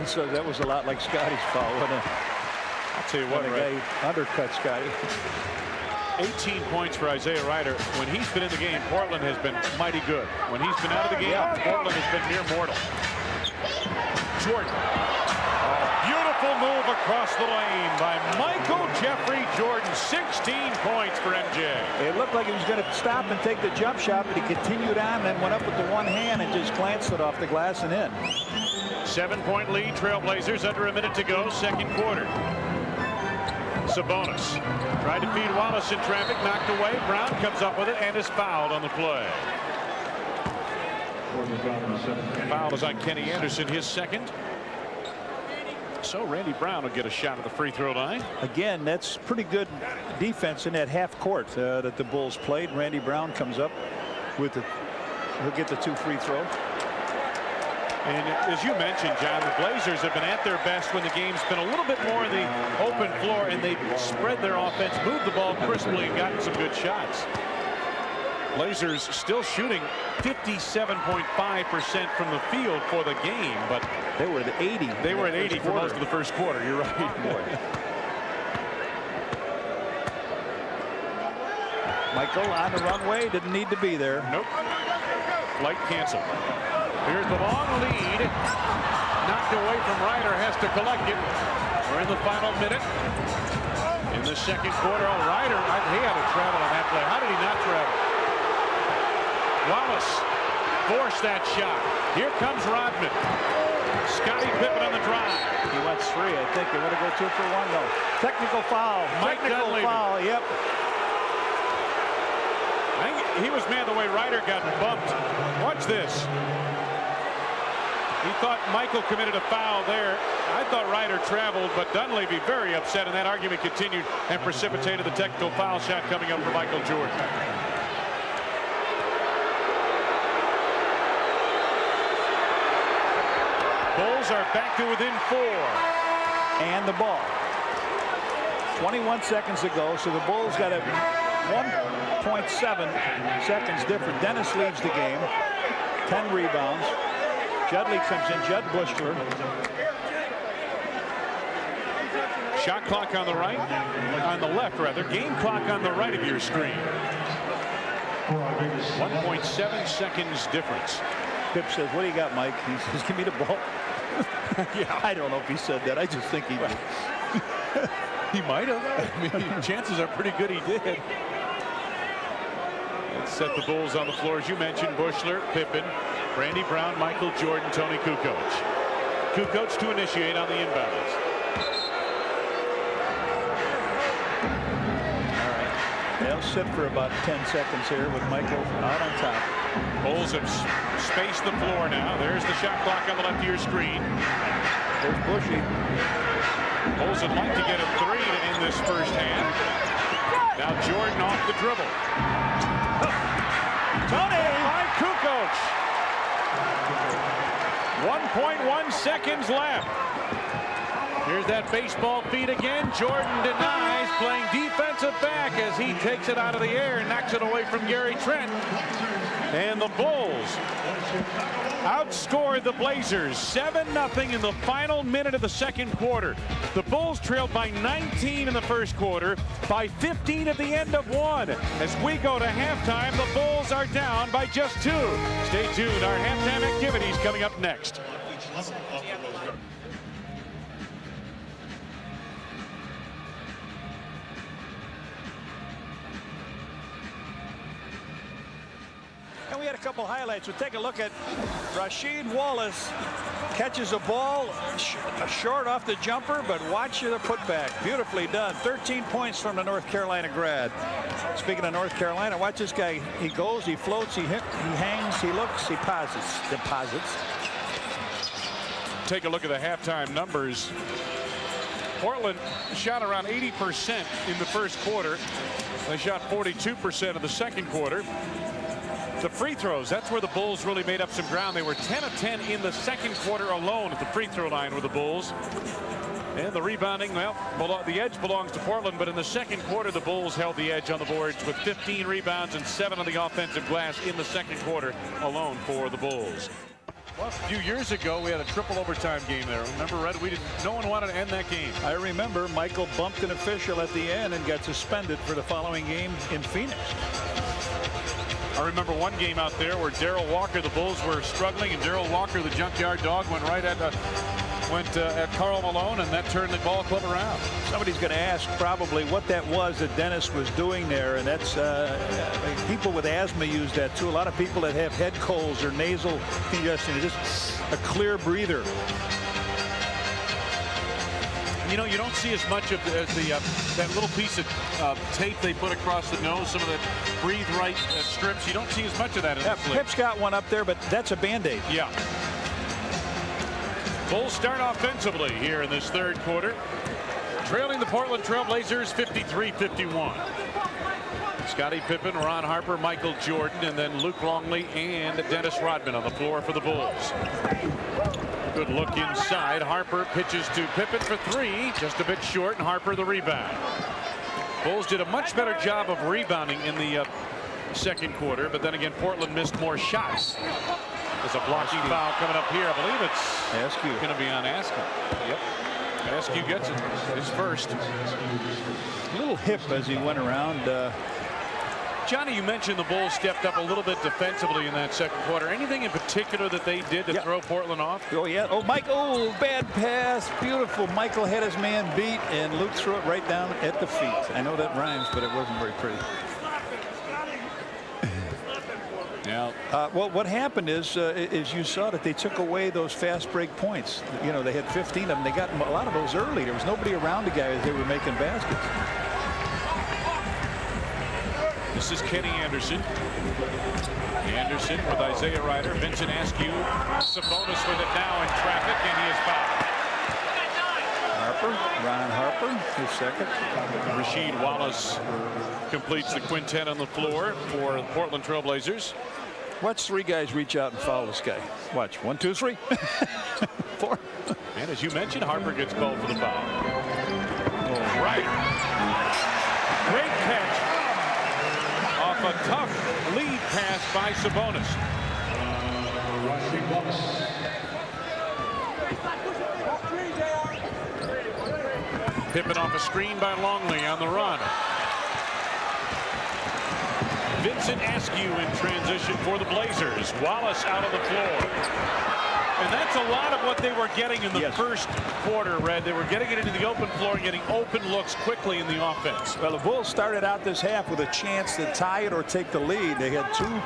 So that was a lot like Scotty's foul, wasn't it? I'll tell you what, the Ray. guy undercut Scotty. 18 points for Isaiah Ryder. When he's been in the game, Portland has been mighty good. When he's been out of the game, Portland has been mere mortal. Jordan. Beautiful move across the lane by Michael Jeffrey Jordan. 16 points for MJ. It looked like he was going to stop and take the jump shot, but he continued on, then went up with the one hand and just glanced it off the glass and in. 7-point lead, Trailblazers, under a minute to go, second quarter. Sabonis tried to feed Wallace in traffic, knocked away. Brown comes up with it and is fouled on the play. Foul is on Kenny Anderson, his second. So Randy Brown will get a shot at the free throw line. Again, that's pretty good defense in that half court that the Bulls played. Randy Brown comes up with the, he'll get the 2 free throws. And as you mentioned, John, the Blazers have been at their best when the game's been a little bit more in the open floor, and they've spread their offense, moved the ball crisply, and gotten some good shots. Blazers still shooting 57.5% from the field for the game, but they were at 80. They were at 80 for most of the first quarter. You're right. Boy. Michael on the runway, didn't need to be there. Nope. Flight canceled. Here's the long lead. Knocked away from Ryder, has to collect it. We're in the final minute. In the second quarter, Ryder, he had to travel on that play. How did he not travel? Wallace forced that shot. Here comes Rodman. Scottie Pippen on the drive. He went 3. I think they want to go 2 for 1 though. Technical foul. Technical foul. Yep. I think he was mad the way Ryder got bumped. Watch this. He thought Michael committed a foul there. I thought Ryder traveled, but Dunleavy very upset, and that argument continued and precipitated the technical foul shot coming up for Michael Jordan. Bulls are back to within 4. And the ball. 21 seconds ago, so the Bulls got to 1.7 seconds different. Dennis leaves the game. 10 rebounds. Judley comes in. Judd Bushler. Shot clock on the right, on the left rather. Game clock on the right of your screen. 1.7 seconds difference. Pip says, "What do you got, Mike?" He says, "Give me the ball." Yeah, I don't know if he said that. I just think he did. he might have. I mean, chances are pretty good he did. Let's set the Bulls on the floor, as you mentioned. Bushler, Pippen, Randy Brown, Michael Jordan, Tony Kukoc. Kukoc to initiate on the inbounds. They'll sit for about 10 seconds here with Michael out on top. Bulls have spaced the floor now. There's the shot clock on the left of your screen. There's Bushy. Bulls would like to get a 3 to end this first half. Now Jordan off the dribble. Tony by Kukoc. 1.1 seconds left. Here's that baseball feed again. Jordan denies, playing defensive back as he takes it out of the air and knocks it away from Gary Trent. And the Bulls outscored the Blazers 7-0 in the final minute of the second quarter. The Bulls trailed by 19 in the first quarter, by 15 at the end of one. As we go to halftime, the Bulls are down by just 2. Stay tuned. Our halftime activities coming up next. And we had a couple highlights. We'll take a look at Rasheed Wallace. Catches a ball short off the jumper, but watch the putback. Beautifully done. 13 points from the North Carolina grad. Speaking of North Carolina, watch this guy. He goes, he floats, he hangs, he looks, he deposits. Take a look at the halftime numbers. Portland shot around 80% in the first quarter. They shot 42% in the second quarter. The free throws, that's where the Bulls really made up some ground. They were 10 of 10 in the second quarter alone at the free throw line with the Bulls. And the rebounding, well, the edge belongs to Portland, but in the second quarter, the Bulls held the edge on the boards with 15 rebounds and 7 on the offensive glass in the second quarter alone for the Bulls. Well, a few years ago, we had a triple overtime game there. Remember, Red? No one wanted to end that game. I remember Michael bumped an official at the end and got suspended for the following game in Phoenix. I remember one game out there where Darrell Walker, the Bulls were struggling, and Darrell Walker, the junkyard dog, went right at Karl Malone, and that turned the ball club around. Somebody's going to ask probably what that was that Dennis was doing there, and that's people with asthma use that too. A lot of people that have head colds or nasal congestion, just a clear breather. You know, you don't see as much of that little piece of tape they put across the nose, some of the breathe right strips. You don't see as much of that in this league. Pip's got one up there, but that's a Band-Aid. Yeah. Bulls start offensively here in this third quarter, trailing the Portland Trail Blazers 53-51. Scottie Pippen, Ron Harper, Michael Jordan, and then Luke Longley and Dennis Rodman on the floor for the Bulls. Good look inside. Harper pitches to Pippen for 3, just a bit short, and Harper the rebound. Bulls did a much better job of rebounding in the second quarter, but then again, Portland missed more shots. There's a blocking foul coming up here. I believe it's going to be on Askew. Yep. Askew gets it. His first. A little hip as he went around. Johnny, you mentioned the Bulls stepped up a little bit defensively in that second quarter. Anything in particular that they did to throw Portland off? Oh, yeah. Oh, Mike. Oh, bad pass. Beautiful. Michael had his man beat, and Luke threw it right down at the feet. I know that rhymes, but it wasn't very pretty. Now, well, what happened is you saw that they took away those fast break points. You know, they had 15 of them. They got a lot of those early. There was nobody around the guy as they were making baskets. This is Kenny Anderson. Anderson with Isaiah Ryder, Vincent Askew, Sabonis with it now in traffic, and he is fouled. Harper, Ron Harper, his second. Rasheed Wallace completes the quintet on the floor for the Portland Trail Blazers. Watch 3 guys reach out and foul this guy. Watch 1, 2, 3, 4. And as you mentioned, Harper gets called for the foul. Ryder, great catch. off a tough lead pass by Sabonis. Rasheed Wallace. Pippen off a screen by Longley on the run. Vincent Askew in transition for the Blazers. Wallace out of the floor. And that's a lot of what they were getting in the first quarter, Red. They were getting it into the open floor and getting open looks quickly in the offense. Well, the Bulls started out this half with a chance to tie it or take the lead. They had two.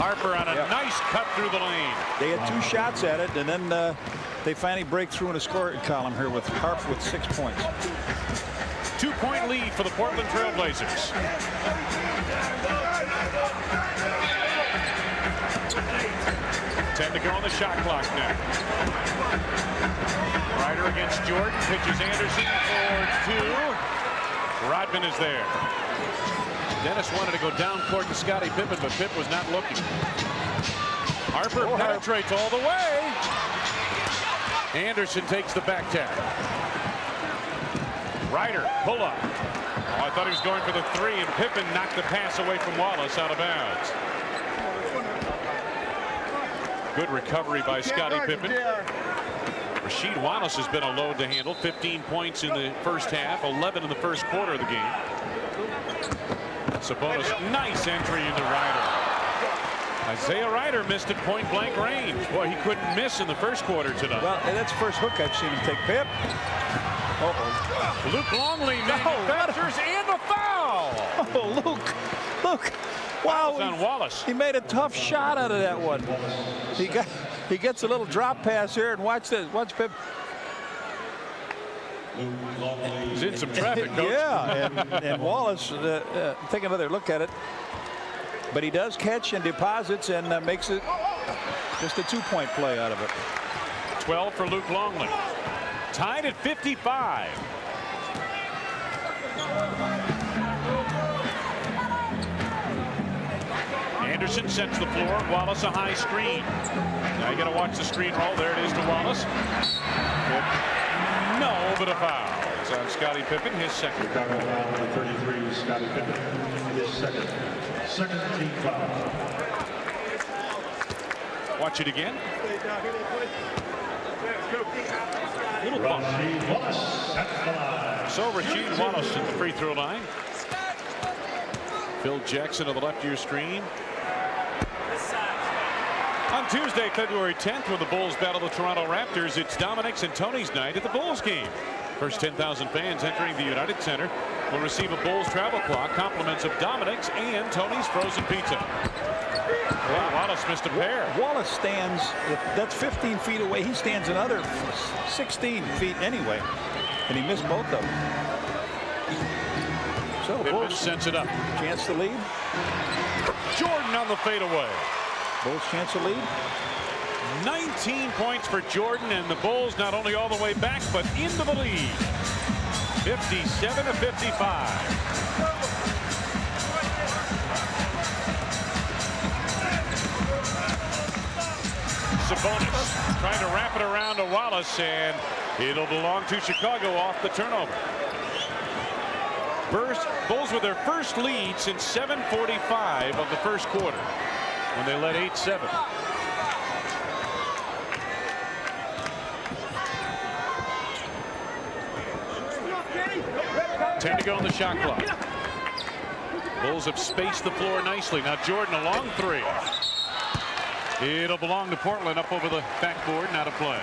Harper on a nice cut through the lane. They had two shots at it, and then they finally break through in the scoring column here with Harper with 6 points. 2-point lead for the Portland Trailblazers. 10 to go on the shot clock now. Ryder against Jordan, pitches Anderson for 2. Rodman is there. Dennis wanted to go down court to Scottie Pippen, but Pippen was not looking. Harper penetrates all the way. Anderson takes the back tap. Ryder, pull up. Oh, I thought he was going for the 3, and Pippen knocked the pass away from Wallace out of bounds. Good recovery by Scottie Pippen. Rasheed Wallace has been a load to handle. 15 points in the first half, 11 in the first quarter of the game. Sabonis, nice entry into Ryder. Isaiah Ryder missed at point-blank range. Boy, he couldn't miss in the first quarter tonight. Well, that's the first hook I've seen him take. Pip. Luke Longley manufactures and a foul. Oh, Luke. Wow. On Wallace. He made a tough shot out of that one. He gets a little drop pass here, and watch this. Watch Pip. He's in some traffic, Coach. Yeah, and Wallace take another look at it. But he does catch and deposits and makes it just a 2-point play out of it. 12 for Luke Longley. Tied at 55. Anderson sets the floor. Wallace a high screen. Now you got to watch the screen roll. There it is to Wallace. No, but a foul. It's on Scottie Pippen, his second. Chicago foul number 33, Scottie Pippen, his second team foul. Watch it again. Little bump. Rasheed Wallace at the line. So Rasheed Wallace at the free throw line. Phil Jackson on the left of your screen. On Tuesday, February 10th, when the Bulls battle the Toronto Raptors, it's Dominic's and Tony's night at the Bulls game. First 10,000 fans entering the United Center will receive a Bulls travel clock, compliments of Dominic's and Tony's frozen pizza. Well, Wallace missed a pair. Wallace stands, that's 15 feet away. He stands another 16 feet anyway, and he missed both of them. So Pippen Bulls sends it up. Chance to lead. Jordan on the fadeaway. Bulls chance to lead. 19 points for Jordan, and the Bulls not only all the way back, but into the lead. 57-55. Sabonis trying to wrap it around to Wallace, and it'll belong to Chicago off the turnover. Bulls with their first lead since 7:45 of the first quarter, when they led 8-7. Ten to go on the shot clock. Bulls have spaced the floor nicely. Now Jordan a long 3. It'll belong to Portland, up over the backboard, not a play.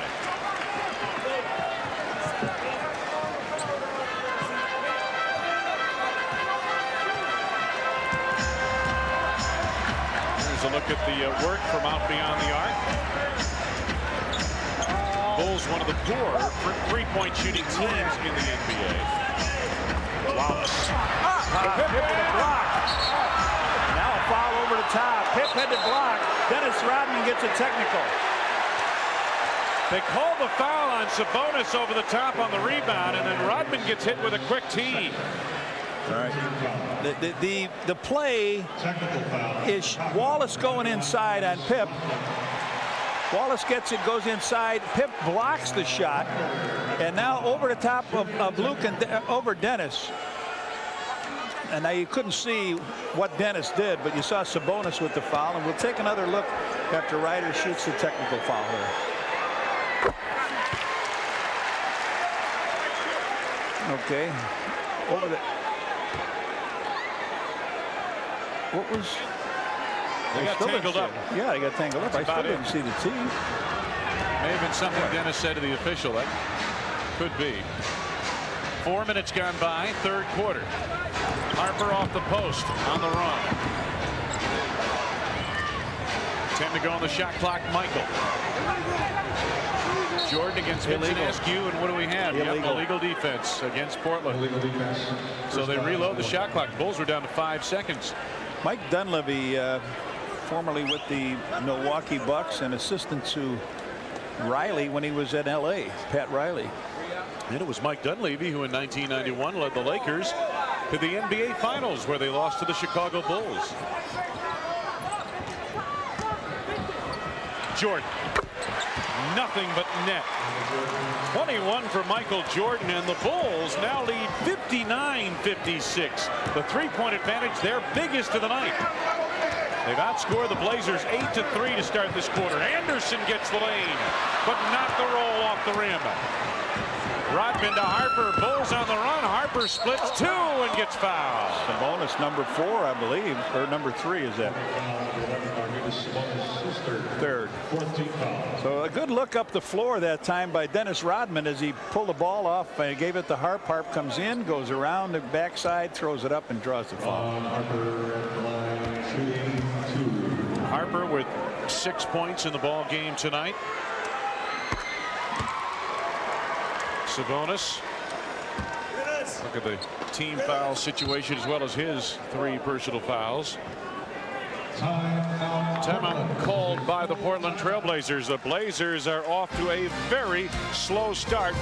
Here's a look at the work from out beyond the arc. Bulls, one of the poorer three-point shooting teams in the NBA. Wallace. Pip with a block. Now a foul over the top. Pip had to block. Dennis Rodman gets a technical. They call the foul on Sabonis over the top on the rebound, and then Rodman gets hit with a quick tee. All right. The play is Wallace going inside on Pip. Wallace gets it, goes inside. Pip blocks the shot, and now over the top of Luke and over Dennis. And now you couldn't see what Dennis did, but you saw Sabonis with the foul. And we'll take another look after Ryder shoots the technical foul here. Okay. Over the. What was? They got tangled up. Yeah, they got tangled up. I still didn't see the tee. May have been something Dennis said to the official. That could be. 4 minutes gone by, third quarter. Harper off the post on the run. 10 to go on the shot clock. Michael. Jordan against Vincent Askew, and what do we have? Illegal defense against Portland. Illegal defense. So they reload the shot clock. Bulls were down to 5 seconds. Mike Dunleavy, formerly with the Milwaukee Bucks and assistant to Riley when he was at L.A. Pat Riley. And it was Mike Dunleavy who in 1991 led the Lakers to the NBA Finals, where they lost to the Chicago Bulls. Jordan. Nothing but net. 21 for Michael Jordan, and the Bulls now lead 59-56. The three-point advantage, their biggest of the night. They've outscored the Blazers 8-3 to start this quarter. Anderson gets the lane, but not the roll off the rim. Rodman to Harper. Bulls on the run. Harper splits two and gets fouled. Sabonis number 4, I believe, or number 3 is that. Third. So a good look up the floor that time by Dennis Rodman as he pulled the ball off and gave it to Harp. Harp comes in, goes around the backside, throws it up, and draws the foul. Harper with 6 points in the ball game tonight. Sabonis. Look at the team foul situation as well as his 3 personal fouls. Timeout called by the Portland Trailblazers. The Blazers are off to a very slow start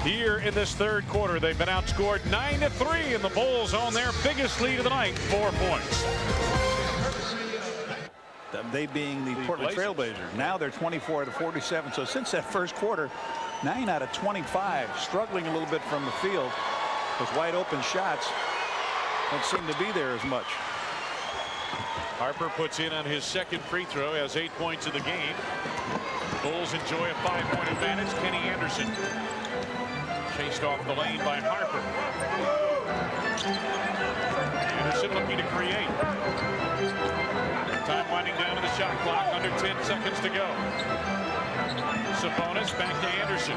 here in this third quarter. They've been outscored 9-3, and the Bulls own their biggest lead of the night, 4 points. They being the Portland Trailblazers. Now they're 24-47. So since that first quarter, 9 out of 25, struggling a little bit from the field. Those wide open shots don't seem to be there as much. Harper puts in on his second free throw, has 8 points in the game. Bulls enjoy a 5-point advantage. Kenny Anderson chased off the lane by Harper. Anderson looking to create. Time winding down to the shot clock, under 10 seconds to go. Sabonis back to Anderson.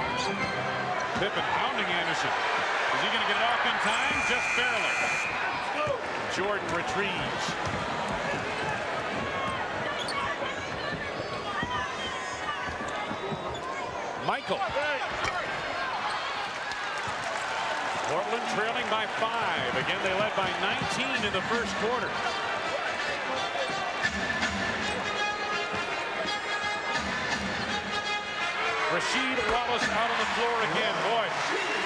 Pippen pounding Anderson. Is he going to get it off in time? Just barely. Jordan retrieves. Michael. Portland trailing by 5. Again, they led by 19 in the first quarter. Rasheed Wallace out on the floor again. Boy,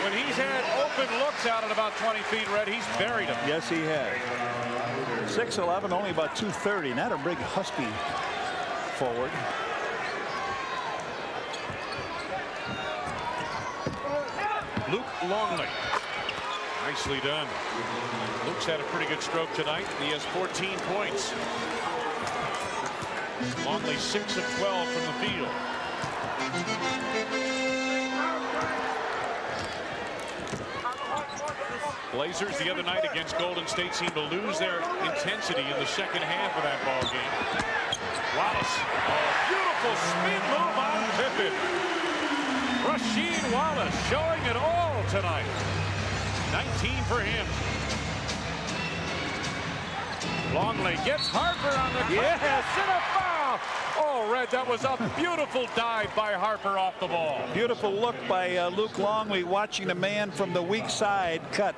when he's had open looks out at about 20 feet, Red, he's buried them. Yes, he has. 6'11", only about 230. Not a big husky forward. Luke Longley. Nicely done. Luke's had a pretty good stroke tonight. He has 14 points. Longley 6 of 12 from the field. Blazers the other night against Golden State seemed to lose their intensity in the second half of that ball game. Wallace. Oh, beautiful speed move on Pippen. Rasheed Wallace showing it all tonight. 19 for him. Longley gets Harper on the yes, and a foul. Oh, Red, that was a beautiful dive by Harper off the ball. Beautiful look by Luke Longley, watching the man from the weak side cut.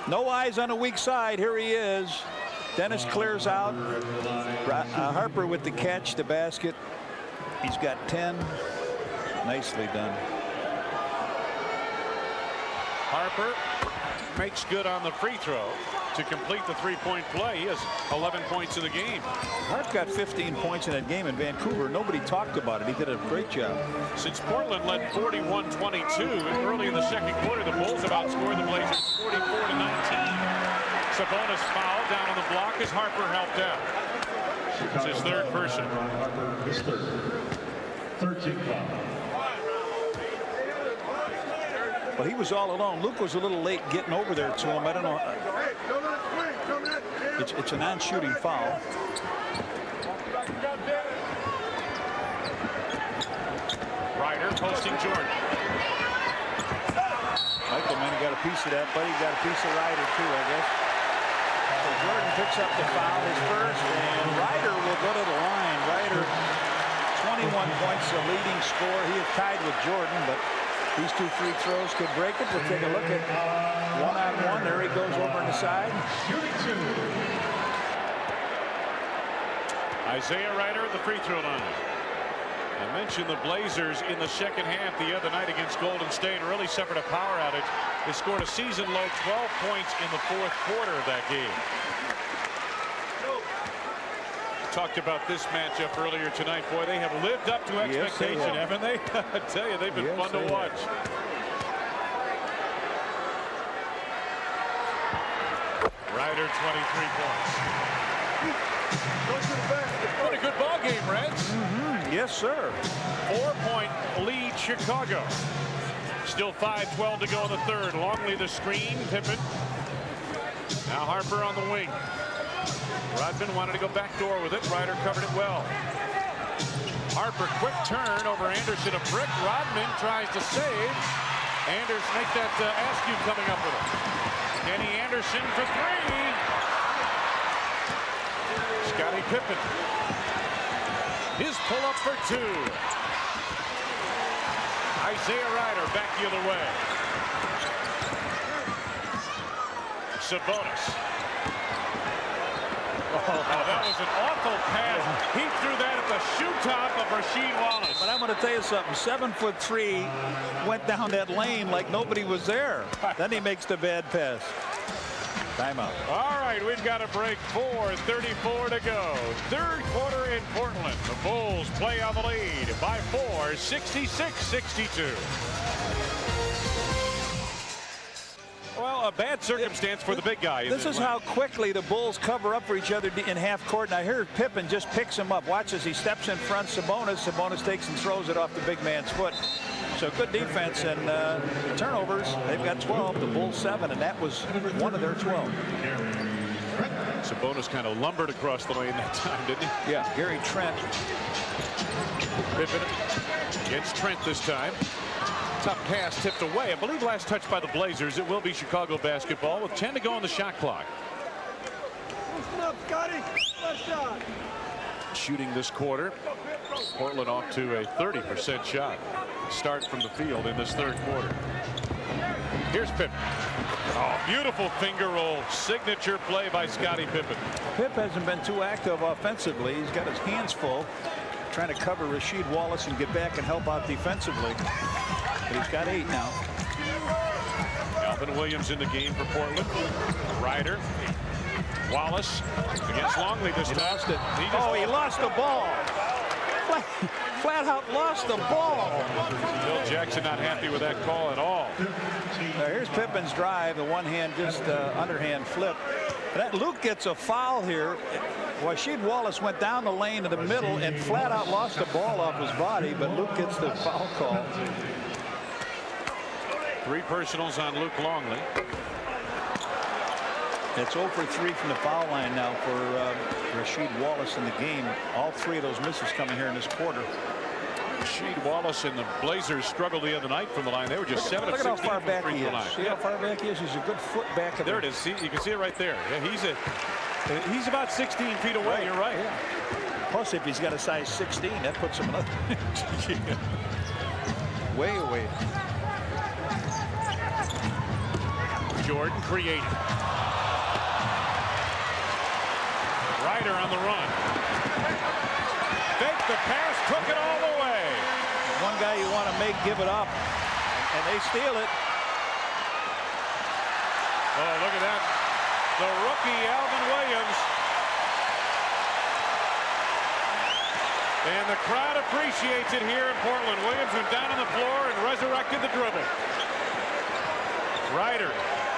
No eyes on the weak side. Here he is. Dennis clears out. Harper with the catch, the basket. He's got 10. Nicely done. Harper makes good on the free throw to complete the three-point play. He has 11 points in the game. Hart got 15 points in that game in Vancouver. Nobody talked about it. He did a great job. Since Portland led 41-22 early in the second quarter, the Bulls have outscored the Blazers 44-19. Sabonis foul down on the block as Harper helped out. It's his third personal. Harper, his third. 13 foul. Well, he was all alone. Luke was a little late getting over there to him. I don't know. It's a non-shooting foul. Ryder posting Jordan. Michael Mann got a piece of that, but he got a piece of Ryder too, I guess. So Jordan picks up the foul, his first, and Ryder will go to the line. Ryder, 21 points, the leading scorer. He is tied with Jordan, but these two free throws could break it. We'll take a look at one-on-one. There he goes over on the side. Isaiah Ryder at the free throw line. I mentioned the Blazers in the second half the other night against Golden State really suffered a power outage. They scored a season-low 12 points in the fourth quarter of that game. Talked about this matchup earlier tonight. Boy, they have lived up to expectation, yes, haven't they? I tell you, they've been fun to watch. Ryder, 23 points. What a good ball game, Reds. Yes, sir. 4-point lead Chicago. Still 5:12 to go in the third. Longley the screen. Pippen. Now Harper on the wing. Rodman wanted to go backdoor with it. Ryder covered it well. Harper, quick turn over Anderson. A brick. Rodman tries to save. Anderson make that Askew coming up with it. Kenny Anderson for three. Scottie Pippen. His pull-up for two. Isaiah Ryder back the other way. Sabonis. Oh, that was an awful pass. He threw that at the shoe top of Rasheed Wallace. But I'm going to tell you something. 7'3" went down that lane like nobody was there. Then he makes the bad pass. Timeout. All right, we've got a break. 4:34 to go. Third quarter in Portland. The Bulls play on the lead by 4, 66-62. Well, a bad circumstance for the big guy. This is how quickly the Bulls cover up for each other in half court. Now here Pippen just picks him up. Watch as he steps in front. Sabonis takes and throws it off the big man's foot. So good defense and turnovers. They've got 12. The Bulls 7, and that was one of their 12. Sabonis kind of lumbered across the lane that time, didn't he? Yeah, Gary Trent. Pippen against Trent this time. Tough pass tipped away. I believe last touch by the Blazers. It will be Chicago basketball with 10 to go on the shot clock. Shooting this quarter. Portland off to a 30% shot start from the field in this third quarter. Here's Pippen. Oh, beautiful finger roll. Signature play by Scottie Pippen. Pip hasn't been too active offensively. He's got his hands full trying to cover Rasheed Wallace and get back and help out defensively. But he's got 8 now. Alvin Williams in the game for Portland. Ryder. Wallace against Longley this time. Lost it. He lost the ball. Flat out lost the ball. Bill Jackson not happy with that call at all. Now here's Pippen's drive. The one hand just underhand flip. That Luke gets a foul here. Rasheed Wallace went down the lane in the middle and flat out lost the ball off his body, but Luke gets the foul call. 3 personals on Luke Longley. It's 0 for 3 from the foul line now for Rasheed Wallace in the game. All 3 of those misses coming here in this quarter. Rasheed Wallace and the Blazers struggled the other night from the line. They were just 7 of 16 look at how far back he is. line. See how far back he is? He's a good foot back. There it is. See, you can see it right there. Yeah, he's about 16 feet away. Right. You're right. Yeah. Plus, if he's got a size 16, that puts him another way away. Jordan created. Ryder on the run. Fake the pass, took it all the way. One guy you want to make give it up, and they steal it. Oh, look at that. The rookie, Alvin Williams. And the crowd appreciates it here in Portland. Williams went down on the floor and resurrected the dribble. Ryder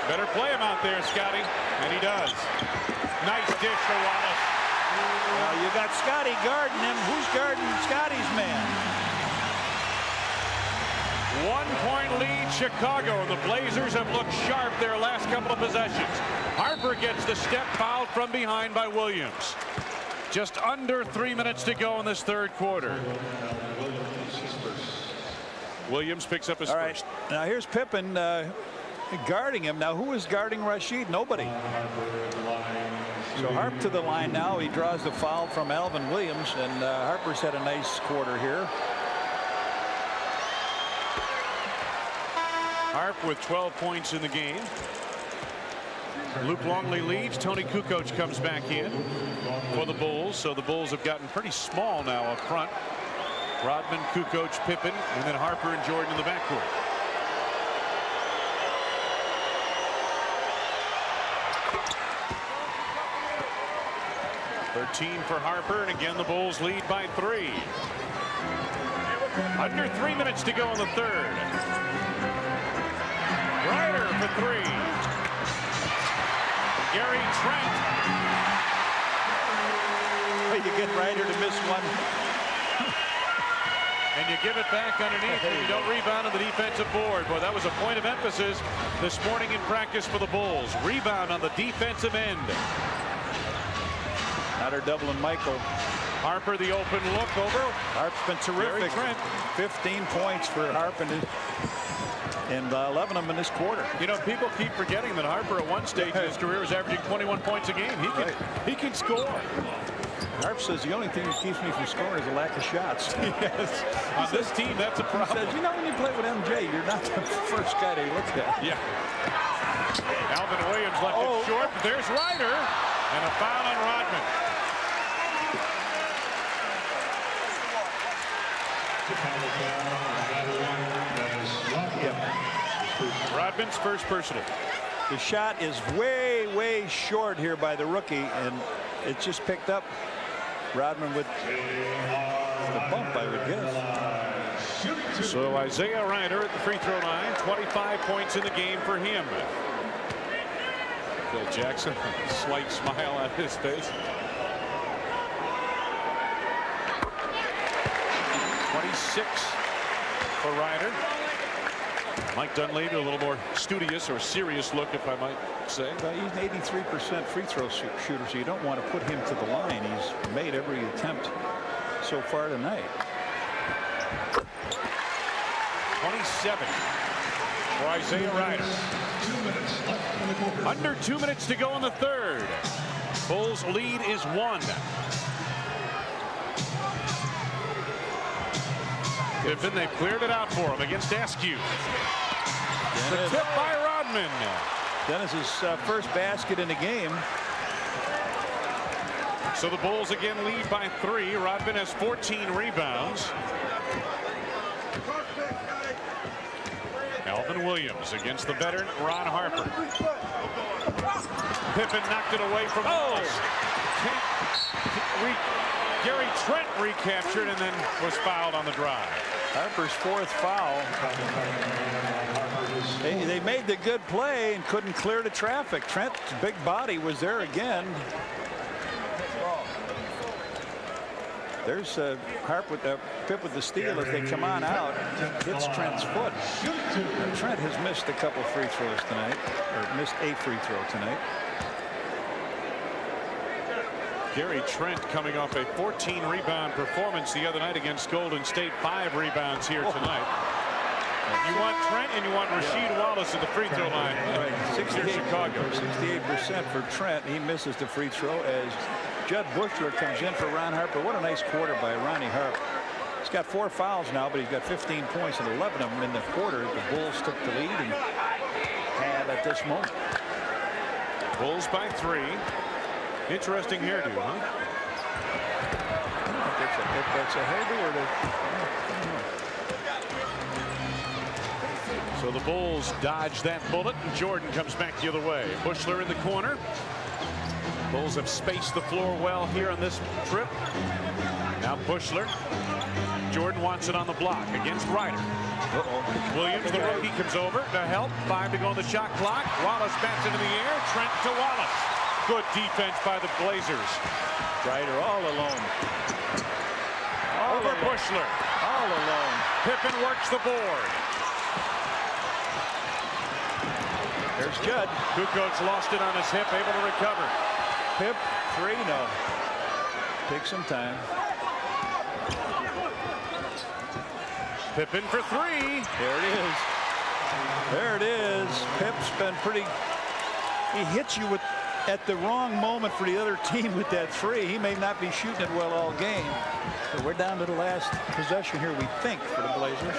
Better play him out there, Scotty. And he does. Nice dish for Wallace. Well, you got Scotty guarding him. Who's guarding Scotty's man? 1-point lead, Chicago, and the Blazers have looked sharp their last couple of possessions. Harper gets the step, fouled from behind by Williams. Just under 3 minutes to go in this third quarter. Williams picks up his All first. right, now here's Pippen guarding him. Now who is guarding Rasheed? Nobody. So Harp to the line now. He draws the foul from Alvin Williams, and Harper's had a nice quarter here. Harp with 12 points in the game. Luke Longley leaves. Tony Kukoc comes back in for the Bulls. So the Bulls have gotten pretty small now up front. Rodman, Kukoc, Pippen, and then Harper and Jordan in the backcourt. .13 for Harper, and again the Bulls lead by 3. Under 3 minutes to go in the third. Ryder for 3. Gary Trent. You get Ryder to miss one. And you give it back underneath, and you don't rebound on the defensive board. Boy, that was a point of emphasis this morning in practice for the Bulls. Rebound on the defensive end. Now they're doubling Michael. Harper, the open look over. Harp's been terrific. Gary Trent. 15 points for Harp and 11 of them in this quarter. You know, people keep forgetting that Harper at one stage in his career was averaging 21 points a game. He can score. Harp says the only thing that keeps me from scoring is a lack of shots. Yes. On this team, that's a problem. He says, you know, when you play with MJ, you're not the first guy they look at. Yeah. Alvin Williams left it short. But there's Ryder. And a foul on Rodman. Rodman's first personal. The shot is way, way short here by the rookie, and it's just picked up. Rodman with the bump, I would guess. So Isaiah Ryder at the free throw line, 25 points in the game for him. Phil Jackson, slight smile on his face. 26 for Ryder. Mike Dunleavy, a little more studious or serious look, if I might say. Well, he's an 83% free throw shooter, so you don't want to put him to the line. He's made every attempt so far tonight. 27 for Isaiah Ryder. Under 2 minutes to go in the third. Bulls lead is 1. Pippen, they cleared it out for him against Askew. The tip by Rodman. Dennis's first basket in the game. So the Bulls again lead by 3. Rodman has 14 rebounds. Alvin Williams against the veteran Ron Harper. Pippen knocked it away from Gary Trent recaptured and then was fouled on the drive. Harper's 4th foul. They made the good play and couldn't clear the traffic. Trent's big body was there again. There's Harp with the Pip with the steal as they come on out. Hits Trent's foot. Trent has missed a couple free throws tonight, or missed a free throw tonight. Gary Trent coming off a 14 rebound performance the other night against Golden State. 5 rebounds here tonight. You want Trent and you want Rasheed Wallace at the free throw line. Right. 68% for Trent. He misses the free throw as Judd Bushler comes in for Ron Harper. What a nice quarter by Ronnie Harp. He's got 4 fouls now, but he's got 15 points and 11 of them in the quarter. The Bulls took the lead and have at this moment. Bulls by 3. Interesting hairdo, huh? If that's a hairdo or So the Bulls dodge that bullet, and Jordan comes back the other way. Bushler in the corner. Bulls have spaced the floor well here on this trip. Now Bushler Jordan wants it on the block against Ryder. Williams, the rookie, comes over to help. 5 to go on the shot clock. Wallace bats it in the air. Trent to Wallace. Good defense by the Blazers. Ryder all alone. Over Bushler. All alone. Pippen works the board. There's Judd. Kukoc lost it on his hip, able to recover. Pip, 3, no. Take some time. Pippen for 3. There it is. There it is. Pip's been pretty. He hits you with at the wrong moment for the other team with that 3. He may not be shooting it well all game. But we're down to the last possession here, we think, for the Blazers.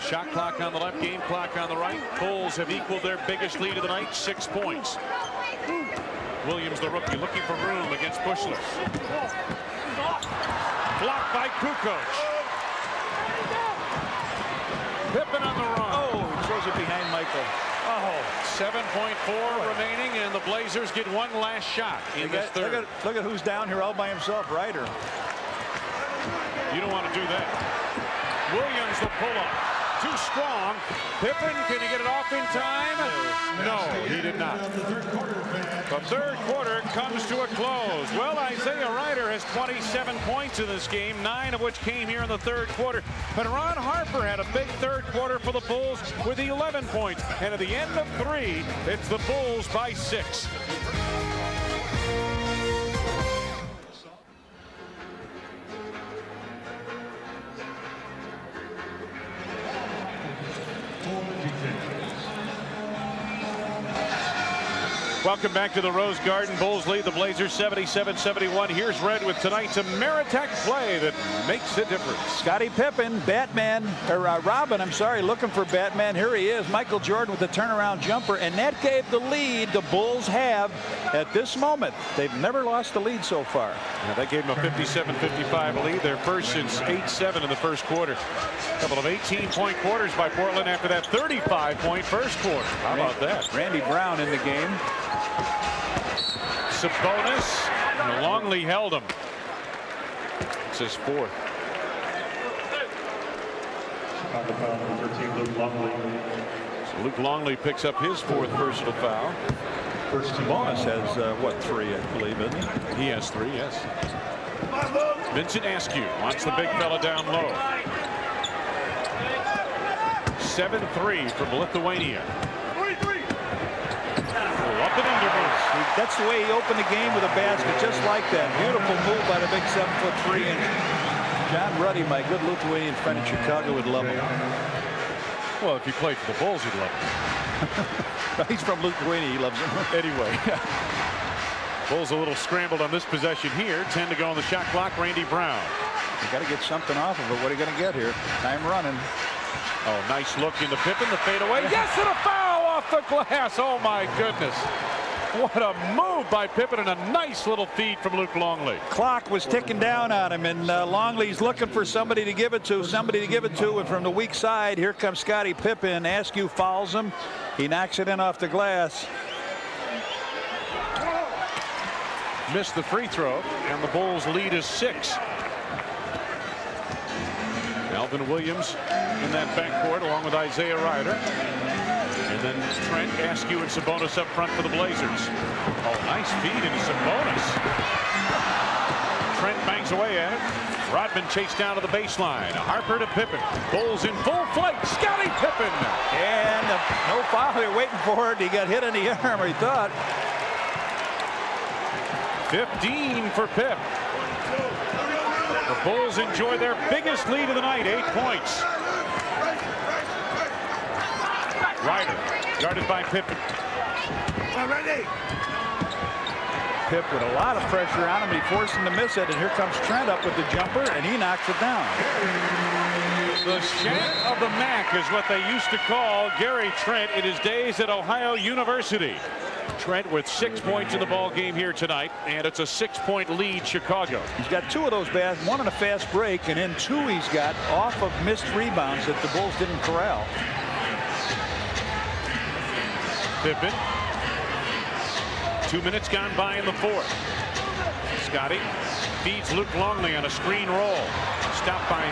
Shot clock on the left, game clock on the right. Bulls have equaled their biggest lead of the night, 6 points. Williams, the rookie, looking for room against Bushler. Blocked by Kukoc. Pippen on the run. Oh, he throws it behind Michael. Oh, 7.4 remaining, and the Blazers get one last shot in this third. Look at who's down here all by himself, Ryder. You don't want to do that. Williams, the pull-up. Too strong. Pippen, can he get it off in time? No, he did not. The third quarter comes to a close. Well, Isaiah Ryder has 27 points in this game, 9 of which came here in the third quarter. But Ron Harper had a big third quarter for the Bulls with 11 points. And at the end of 3, it's the Bulls by 6. Welcome back to the Rose Garden. Bulls lead the Blazers 77-71. Here's Red with tonight's Ameritech play that makes a difference. Scottie Pippen, Robin, I'm sorry, looking for Batman. Here he is, Michael Jordan with the turnaround jumper, and that gave the lead the Bulls have at this moment. They've never lost the lead so far. Yeah, that gave them a 57-55 lead. Their first since 8-7 in the first quarter. A couple of 18-point quarters by Portland after that 35-point first quarter. How about that? Randy Brown in the game. Sabonis, and Longley held him. It's his 4th. So Luke Longley picks up his 4th personal foul. Sabonis has, what, 3, I believe, isn't he? He has 3, yes. Vincent Askew wants the big fella down low. 7-3 from Lithuania. Up and under moves. That's the way he opened the game with a basket, just like that. Beautiful move by the big 7'3". John Ruddy, my good Lithuanian friend in Chicago, would love him. Well, if he played for the Bulls, he'd love him. He's from Lithuania. He loves him. Anyway. Bulls a little scrambled on this possession here. 10 to go on the shot clock. Randy Brown. You got to get something off of it. What are you going to get here? Time running. Oh, nice look into Pippen. The fadeaway. Yes, and a foul off the glass. Oh, my goodness. What a move by Pippen and a nice little feed from Luke Longley. Clock was ticking down on him, and Longley's looking for somebody to give it to, and from the weak side, here comes Scottie Pippen. Askew fouls him. He knocks it in off the glass. Missed the free throw, and the Bulls lead is 6. Alvin Williams in that backcourt along with Isaiah Ryder. And then Trent, Askew, and Sabonis up front for the Blazers. Oh, nice feed into Sabonis. Trent bangs away at it. Rodman chased down to the baseline. Harper to Pippen. Bulls in full flight. Scottie Pippen. And no foul. They're waiting for it. He got hit in the arm, or he thought. 15 for Pip. The Bulls enjoy their biggest lead of the night, 8 points. Ryder, guarded by Pippen. Pip with a lot of pressure on him. He forced him to miss it, and here comes Trent up with the jumper, and he knocks it down. The Shank of the MAC is what they used to call Gary Trent in his days at Ohio University. Trent with 6 points in the ball game here tonight, and it's a 6-point lead, Chicago. He's got 2 of those baskets, 1 on a fast break, and then 2 he's got off of missed rebounds that the Bulls didn't corral. Pippen. 2 minutes gone by in the 4th. Scottie feeds Luke Longley on a screen roll. Stopped by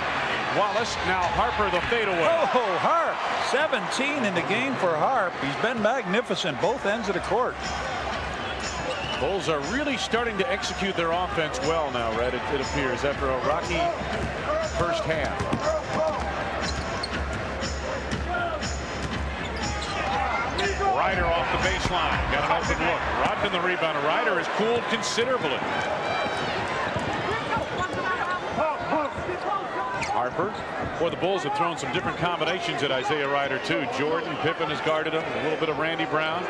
Wallace. Now Harper the fadeaway. Oh, Harp. 17 in the game for Harp. He's been magnificent both ends of the court. Bulls are really starting to execute their offense well now, Red, it appears, after a rocky first half. Ryder off the baseline. Got an open look. Rodman the rebound. Ryder has cooled considerably. Harper. Boy, the Bulls have thrown some different combinations at Isaiah Ryder, too. Jordan, Pippen has guarded him. A little bit of Randy Brown.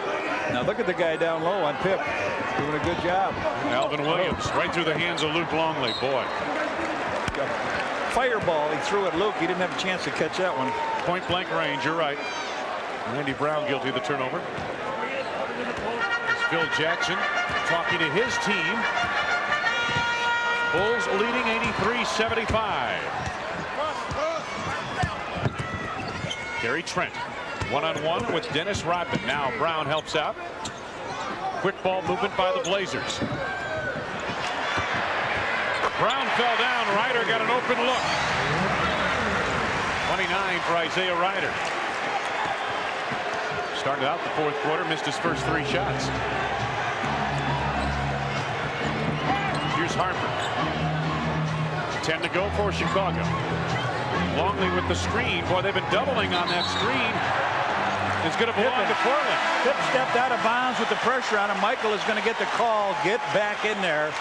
Now look at the guy down low on Pip. Doing a good job. Alvin Williams right through the hands of Luke Longley. Boy. Fireball he threw at Luke. He didn't have a chance to catch that one. Point blank range. You're right. Randy Brown guilty of the turnover. It's Phil Jackson talking to his team. Bulls leading 83-75. Gary Trent one-on-one with Dennis Rodman. Now Brown helps out. Quick ball movement by the Blazers. Brown fell down. Ryder got an open look. 29 for Isaiah Ryder. Started out the fourth quarter, missed his first 3 shots. Here's Harper. 10 to go for Chicago. Longley with the screen. Boy, they've been doubling on that screen. It's going to belong to Portland. Pip stepped out of bounds with the pressure on him. Michael is going to get the call. Get back in there.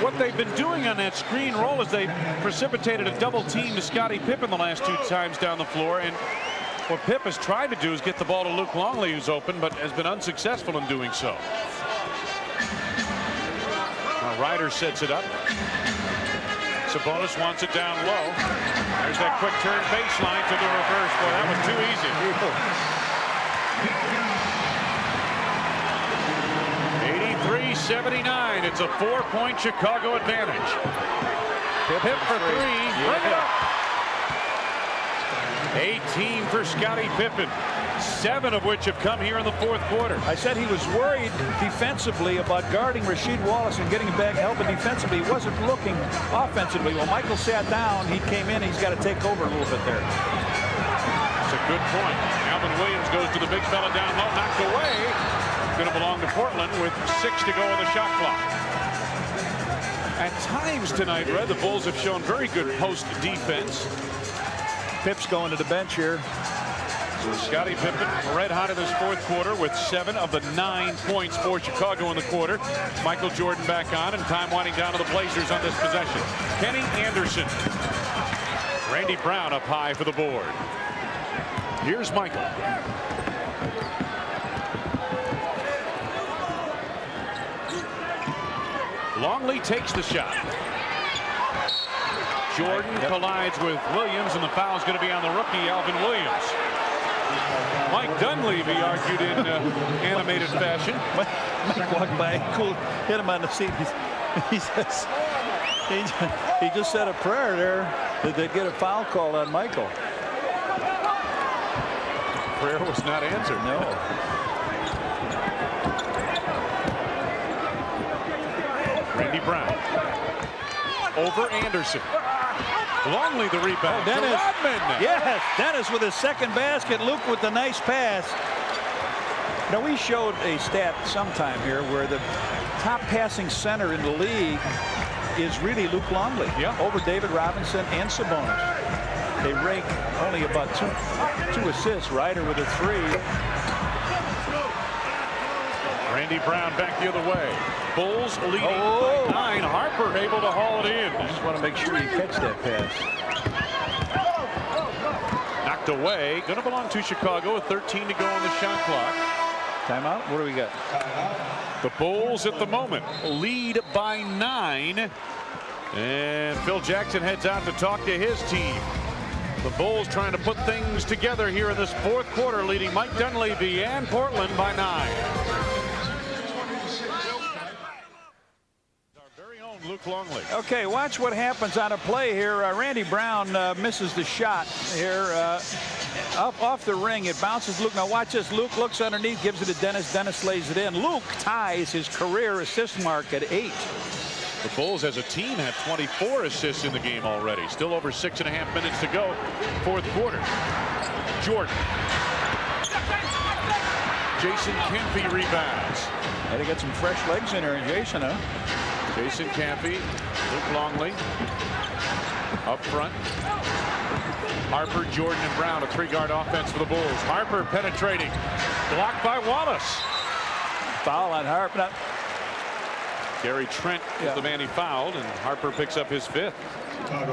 What they've been doing on that screen roll is they precipitated a double team to Scottie Pippen the last 2 times down the floor. And what Pip has tried to do is get the ball to Luke Longley, who's open, but has been unsuccessful in doing so. Now Ryder sets it up. Sabonis wants it down low. There's that quick turn baseline to the reverse. Boy, that was too easy. 83-79. It's a 4-point Chicago advantage. Pip for 3. Bring it up. 18 for Scottie Pippen, 7 of which have come here in the fourth quarter. I said he was worried defensively about guarding Rasheed Wallace and getting him back, helping defensively. He wasn't looking offensively. When Michael sat down, he came in. He's got to take over a little bit there. That's a good point. Alvin Williams goes to the big fella down low, knocked away. Going to belong to Portland with 6 to go on the shot clock. At times tonight, Red, the Bulls have shown very good post defense. Pip's going to the bench here. Scottie Pippen red hot in this fourth quarter with 7 of the 9 points for Chicago in the quarter. Michael Jordan back on, and time winding down to the Blazers on this possession. Kenny Anderson. Randy Brown up high for the board. Here's Michael. Longley takes the shot. Jordan collides with Williams, and the foul is going to be on the rookie, Alvin Williams. Mike Dunleavy argued in animated fashion. Mike walked by, cool, hit him on the seat. He says he just said a prayer there that they'd get a foul call on Michael. Prayer was not answered. No. Randy Brown over Anderson. Longley the rebound. Oh, Dennis. Rodman. Yes, Dennis with his second basket. Luke with the nice pass. Now, we showed a stat sometime here where the top passing center in the league is really Luke Longley. Yeah. Over David Robinson and Sabonis. They rank only about two assists. Ryder with a 3. Randy Brown back the other way. Bulls leading by 9. Harper able to haul it in. You just want to make sure you catch that pass. Knocked away. Going to belong to Chicago with 13 to go on the shot clock. Timeout. What do we got? The Bulls at the moment lead by 9. And Phil Jackson heads out to talk to his team. The Bulls trying to put things together here in this fourth quarter, leading Mike Dunleavy and Portland by 9. Luke Longley. Okay, watch what happens on a play here. Randy Brown misses the shot here. Up off the ring, it bounces Luke. Now watch this. Luke looks underneath, gives it to Dennis. Dennis lays it in. Luke ties his career assist mark at 8. The Bulls as a team have 24 assists in the game already. Still over 6.5 minutes to go. Fourth quarter. Jordan. Jason Campy rebounds. Had to get some fresh legs in there, Jason, huh? Jason Campy, Luke Longley up front. Harper, Jordan, and Brown, a 3-guard offense for the Bulls. Harper penetrating, blocked by Wallace. Foul on Harper. Gary Trent is the man he fouled, and Harper picks up his 5th.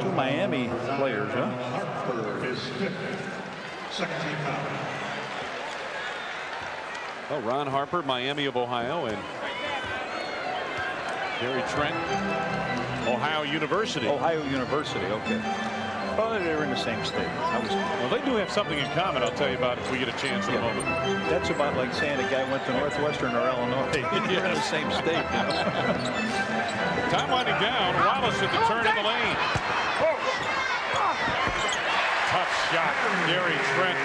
Two Miami players, huh? Harper is 5th. Second team foul. Oh, Ron Harper, Miami of Ohio, and Gary Trent, Ohio University. Ohio University, okay. Well, they're in the same state. Well, they do have something in common. I'll tell you about if we get a chance in a moment. That's about like saying a guy went to Northwestern or Illinois. They're in the same state. You know? Time winding down. Wallace at the turn of the lane. Tough shot. Gary Trent.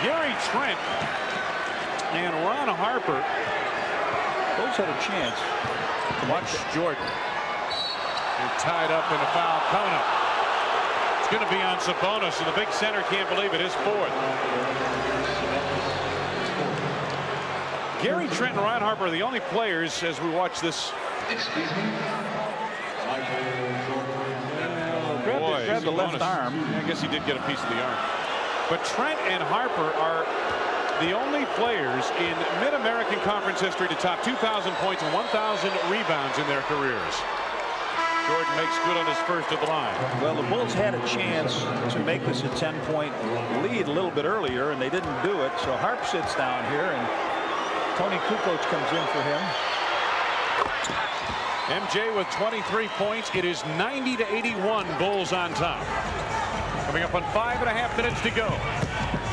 Gary Trent and Ron Harper. Those had a chance. Watch Jordan. They're tied up in a foul coming up. It's going to be on Sabonis, and the big center can't believe it. His 4th. Gary Trent and Ron Harper are the only players as we watch this. Excuse me. Grab the left arm. I guess he did get a piece of the arm. But Trent and Harper are the only players in Mid-American Conference history to top 2,000 points and 1,000 rebounds in their careers. Jordan makes good on his first of the line. Well, the Bulls had a chance to make this a 10-point lead a little bit earlier, and they didn't do it. So Harp sits down here, and Tony Kukoc comes in for him. MJ with 23 points. It is 90-81. Bulls on top. Coming up on 5.5 minutes to go.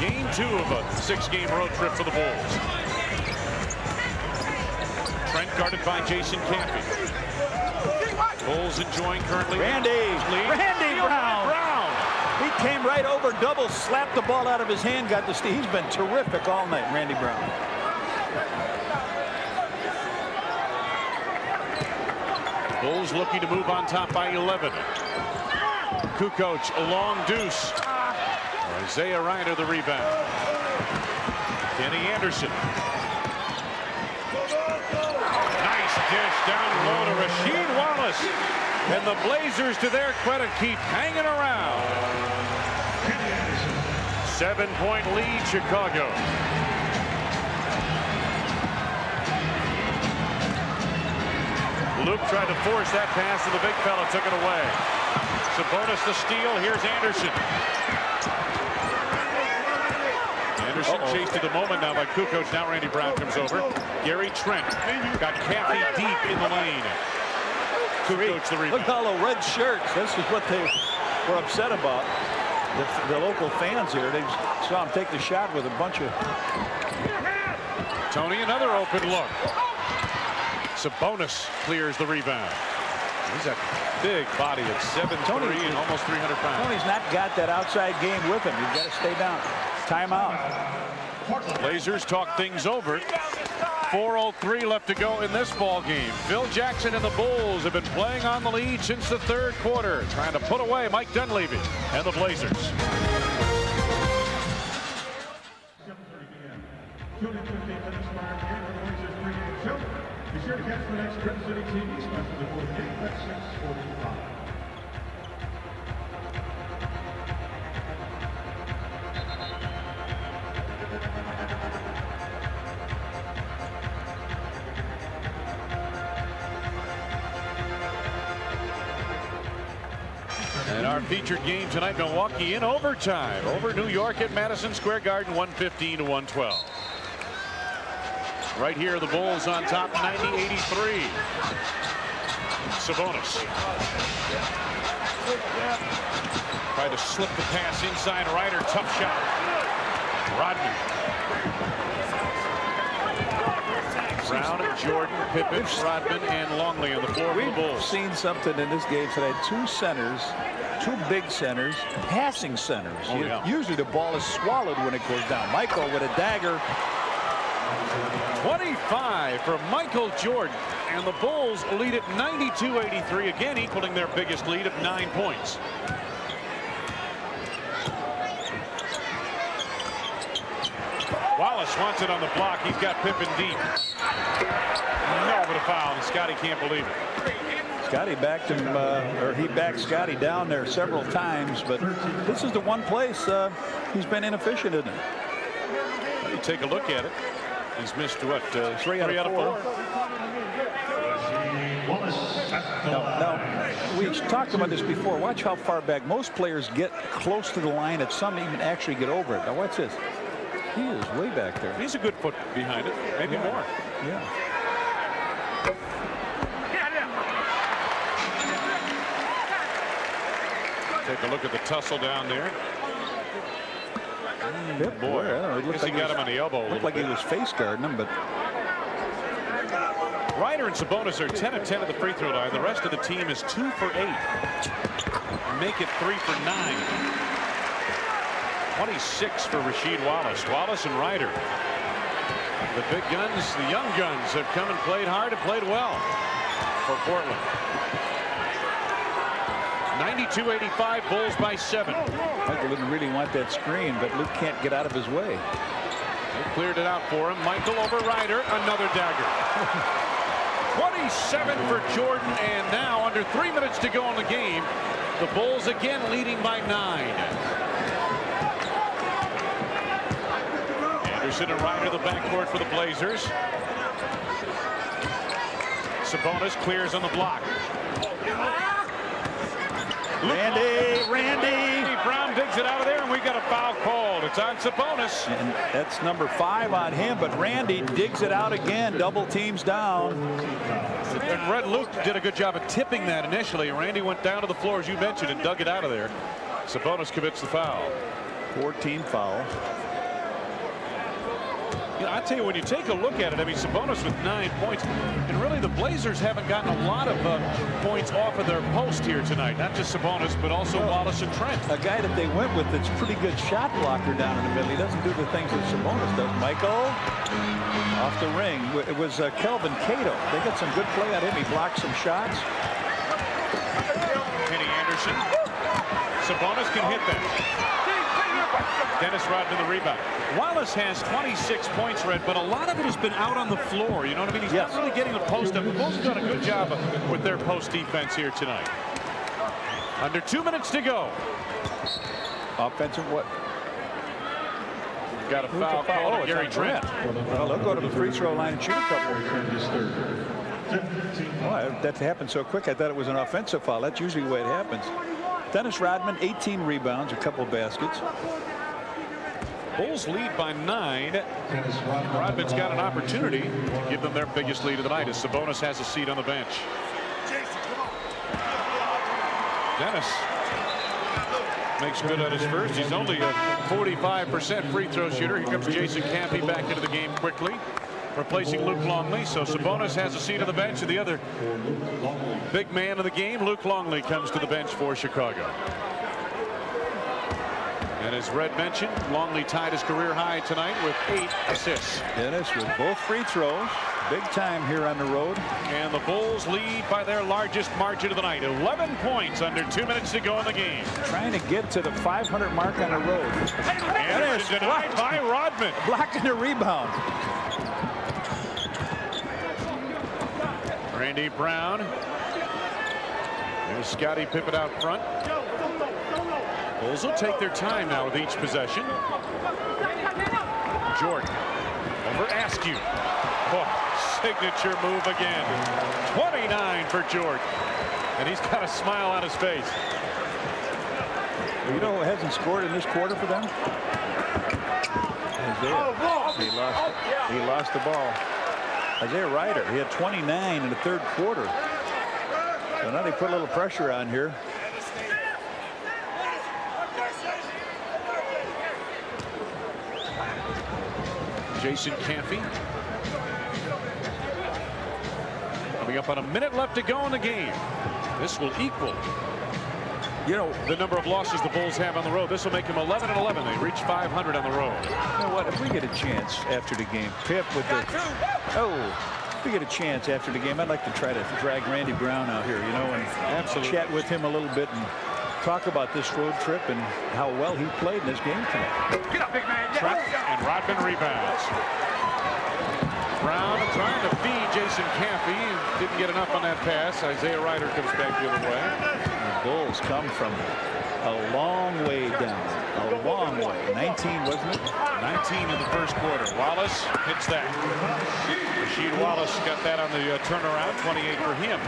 Game 2 of a 6-game road trip for the Bulls. Trent guarded by Jason Campy. Bulls enjoying currently. Randy Brown. He came right over, double, slapped the ball out of his hand, got the steal. He's been terrific all night, Randy Brown. Bulls looking to move on top by 11. Kukoc, a long deuce. Isaiah Ryder the rebound. Kenny Anderson. Nice dish down low to Rasheed Wallace. And the Blazers, to their credit, keep hanging around. 7-point lead, Chicago. Luke tried to force that pass, and the big fella took it away. Sabonis the steal. Here's Anderson. Anderson chased to the moment now by Kukoc. Now Randy Brown comes over. Gary Trent got Campy deep in the lane. Kukoc the rebound. Look at all the red shirts. This is what they were upset about. The local fans here, they saw him take the shot with a bunch of... Tony, another open look. Sabonis clears the rebound. He's a big body at 7'3" and almost 300 pounds. Tony's not got that outside game with him. He's got to stay down. Timeout. Blazers talk things over. 4:03 left to go in this ball game. Phil Jackson and the Bulls have been playing on the lead since the 3rd quarter, trying to put away Mike Dunleavy and the Blazers. 7:30 p.m. Tune in 15 minutes prior to the game for the Blazers pregame show. Be sure to catch the next Trip City TV special before the game at 6:45. And our featured game tonight, Milwaukee in overtime over New York at Madison Square Garden, 115-112. Right here, the Bulls on top, 90-83. Sabonis. Tried to slip the pass inside Ryder. Tough shot. Rodman. Brown, Jordan, Pippen, Rodman, and Longley on the floor for the Bulls. We've seen something in this game tonight. Two centers, two big centers, passing centers. Usually the ball is swallowed when it goes down. Michael with a dagger. 25 for Michael Jordan. And the Bulls lead at 92-83, again equaling their biggest lead of 9 points. Wallace wants it on the block. He's got Pippen deep. No, but a foul, and Scotty can't believe it. Scotty backed him, or he backed Scotty down there several times, but this is the one place he's been inefficient, isn't it? You take a look at it. He's missed what? 3 out of 4. Now, we talked about this before. Watch how far back most players get close to the line, and some even actually get over it. Now, watch this. He is way back there. He's a good foot behind it, maybe more. Yeah. Take a look at the tussle down there. Boy, I guess he got him on the elbow. Looked like he was face guarding him, but Ryder and Sabonis are 10 of 10 at the free throw line. The rest of the team is 2 for 8. Make it 3 for 9. 26 for Rasheed Wallace. Wallace and Ryder. The big guns, the young guns, have come and played hard and played well for Portland. 92-85, Bulls by 7. Michael didn't really want that screen, but Luke can't get out of his way. They cleared it out for him. Michael over Ryder, another dagger. 27 for Jordan, and now under 3 minutes to go in the game, the Bulls again leading by 9. Anderson and Ryder, the backcourt for the Blazers. Sabonis clears on the block. Randy Brown digs it out of there, and we got a foul called. It's on Sabonis. And that's number 5 on him, but Randy digs it out again. Double teams down. And Red Luke did a good job of tipping that initially. Randy went down to the floor, as you mentioned, and dug it out of there. Sabonis commits the foul. 4-team foul. You know, I tell you, when you take a look at it, I mean, Sabonis with 9 points, and really the Blazers haven't gotten a lot of points off of their post here tonight. Not just Sabonis, but also Wallace and Trent. A guy that they went with that's pretty good shot blocker down in the middle. He doesn't do the things that Sabonis does. Michael off the ring. It was Kelvin Cato. They got some good play out of him. He blocked some shots. Kenny Anderson. Sabonis can hit that. Dennis Rodman the rebound. Wallace has 26 points, Red, but a lot of it has been out on the floor. You know what I mean? He's not really getting the post up. The Bulls have done a good job with their post defense here tonight. Under 2 minutes to go. Offensive what? Got a foul call on Gary Trent. Well, they'll go to the free throw line and shoot a couple. Well, that happened so quick. I thought it was an offensive foul. That's usually the way it happens. Dennis Rodman, 18 rebounds, a couple baskets. Bulls lead by 9. Rodman's got an opportunity to give them their biggest lead of the night as Sabonis has a seat on the bench. Dennis makes good on his first. He's only a 45% free throw shooter. Here comes Jason Campy back into the game quickly, replacing Luke Longley. So Sabonis has a seat on the bench, and the other big man of the game, Luke Longley, comes to the bench for Chicago. And as Red mentioned, Longley tied his career high tonight with 8 assists. Dennis with both free throws. Big time here on the road. And the Bulls lead by their largest margin of the night. 11 points under 2 minutes to go in the game. Trying to get to the 500 mark on the road. And denied by Rodman. Blocking the rebound. Randy Brown. There's Scottie Pippen out front. Bulls will take their time now with each possession. Jordan over Askew. Oh, signature move again. 29 for Jordan. And he's got a smile on his face. You know who hasn't scored in this quarter for them? He lost the ball. Isaiah Ryder. He had 29 in the third quarter. So now they put a little pressure on here. Jason Campy. Coming up on a minute left to go in the game. This will equal, you know, the number of losses the Bulls have on the road. This will make them 11-11. They reach 500 on the road. You know what? If we get a chance after the game, Pip with the If we get a chance after the game, I'd like to try to drag Randy Brown out here, you know, and chat with him a little bit and talk about this road trip and how well he played in this game tonight. Get up, big man. Trent and Rodman rebounds. Brown trying to feed Jason Caffey. Didn't get enough on that pass. Isaiah Ryder comes back the other way. The Bulls come from a long way down. A long way. 19, wasn't it? 19 in the first quarter. Wallace hits that. Rasheed Wallace got that on the turnaround. 28 for him.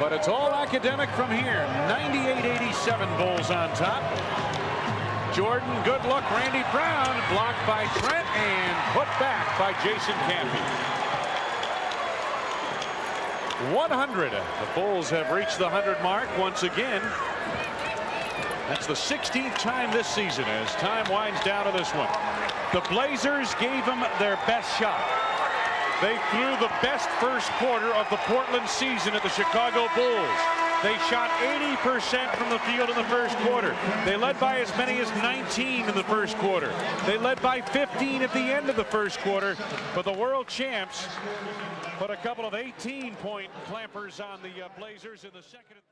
But it's all academic from here. 98-87 Bulls on top. Jordan, good look. Randy Brown blocked by Trent and put back by Jason Caffey. 100. The Bulls have reached the 100 mark once again. That's the 16th time this season as time winds down to this one. The Blazers gave them their best shot. They threw the best first quarter of the Portland season at the Chicago Bulls. They shot 80% from the field in the first quarter. They led by as many as 19 in the first quarter. They led by 15 at the end of the first quarter. But the world champs put a couple of 18-point clampers on the Blazers in the second and third.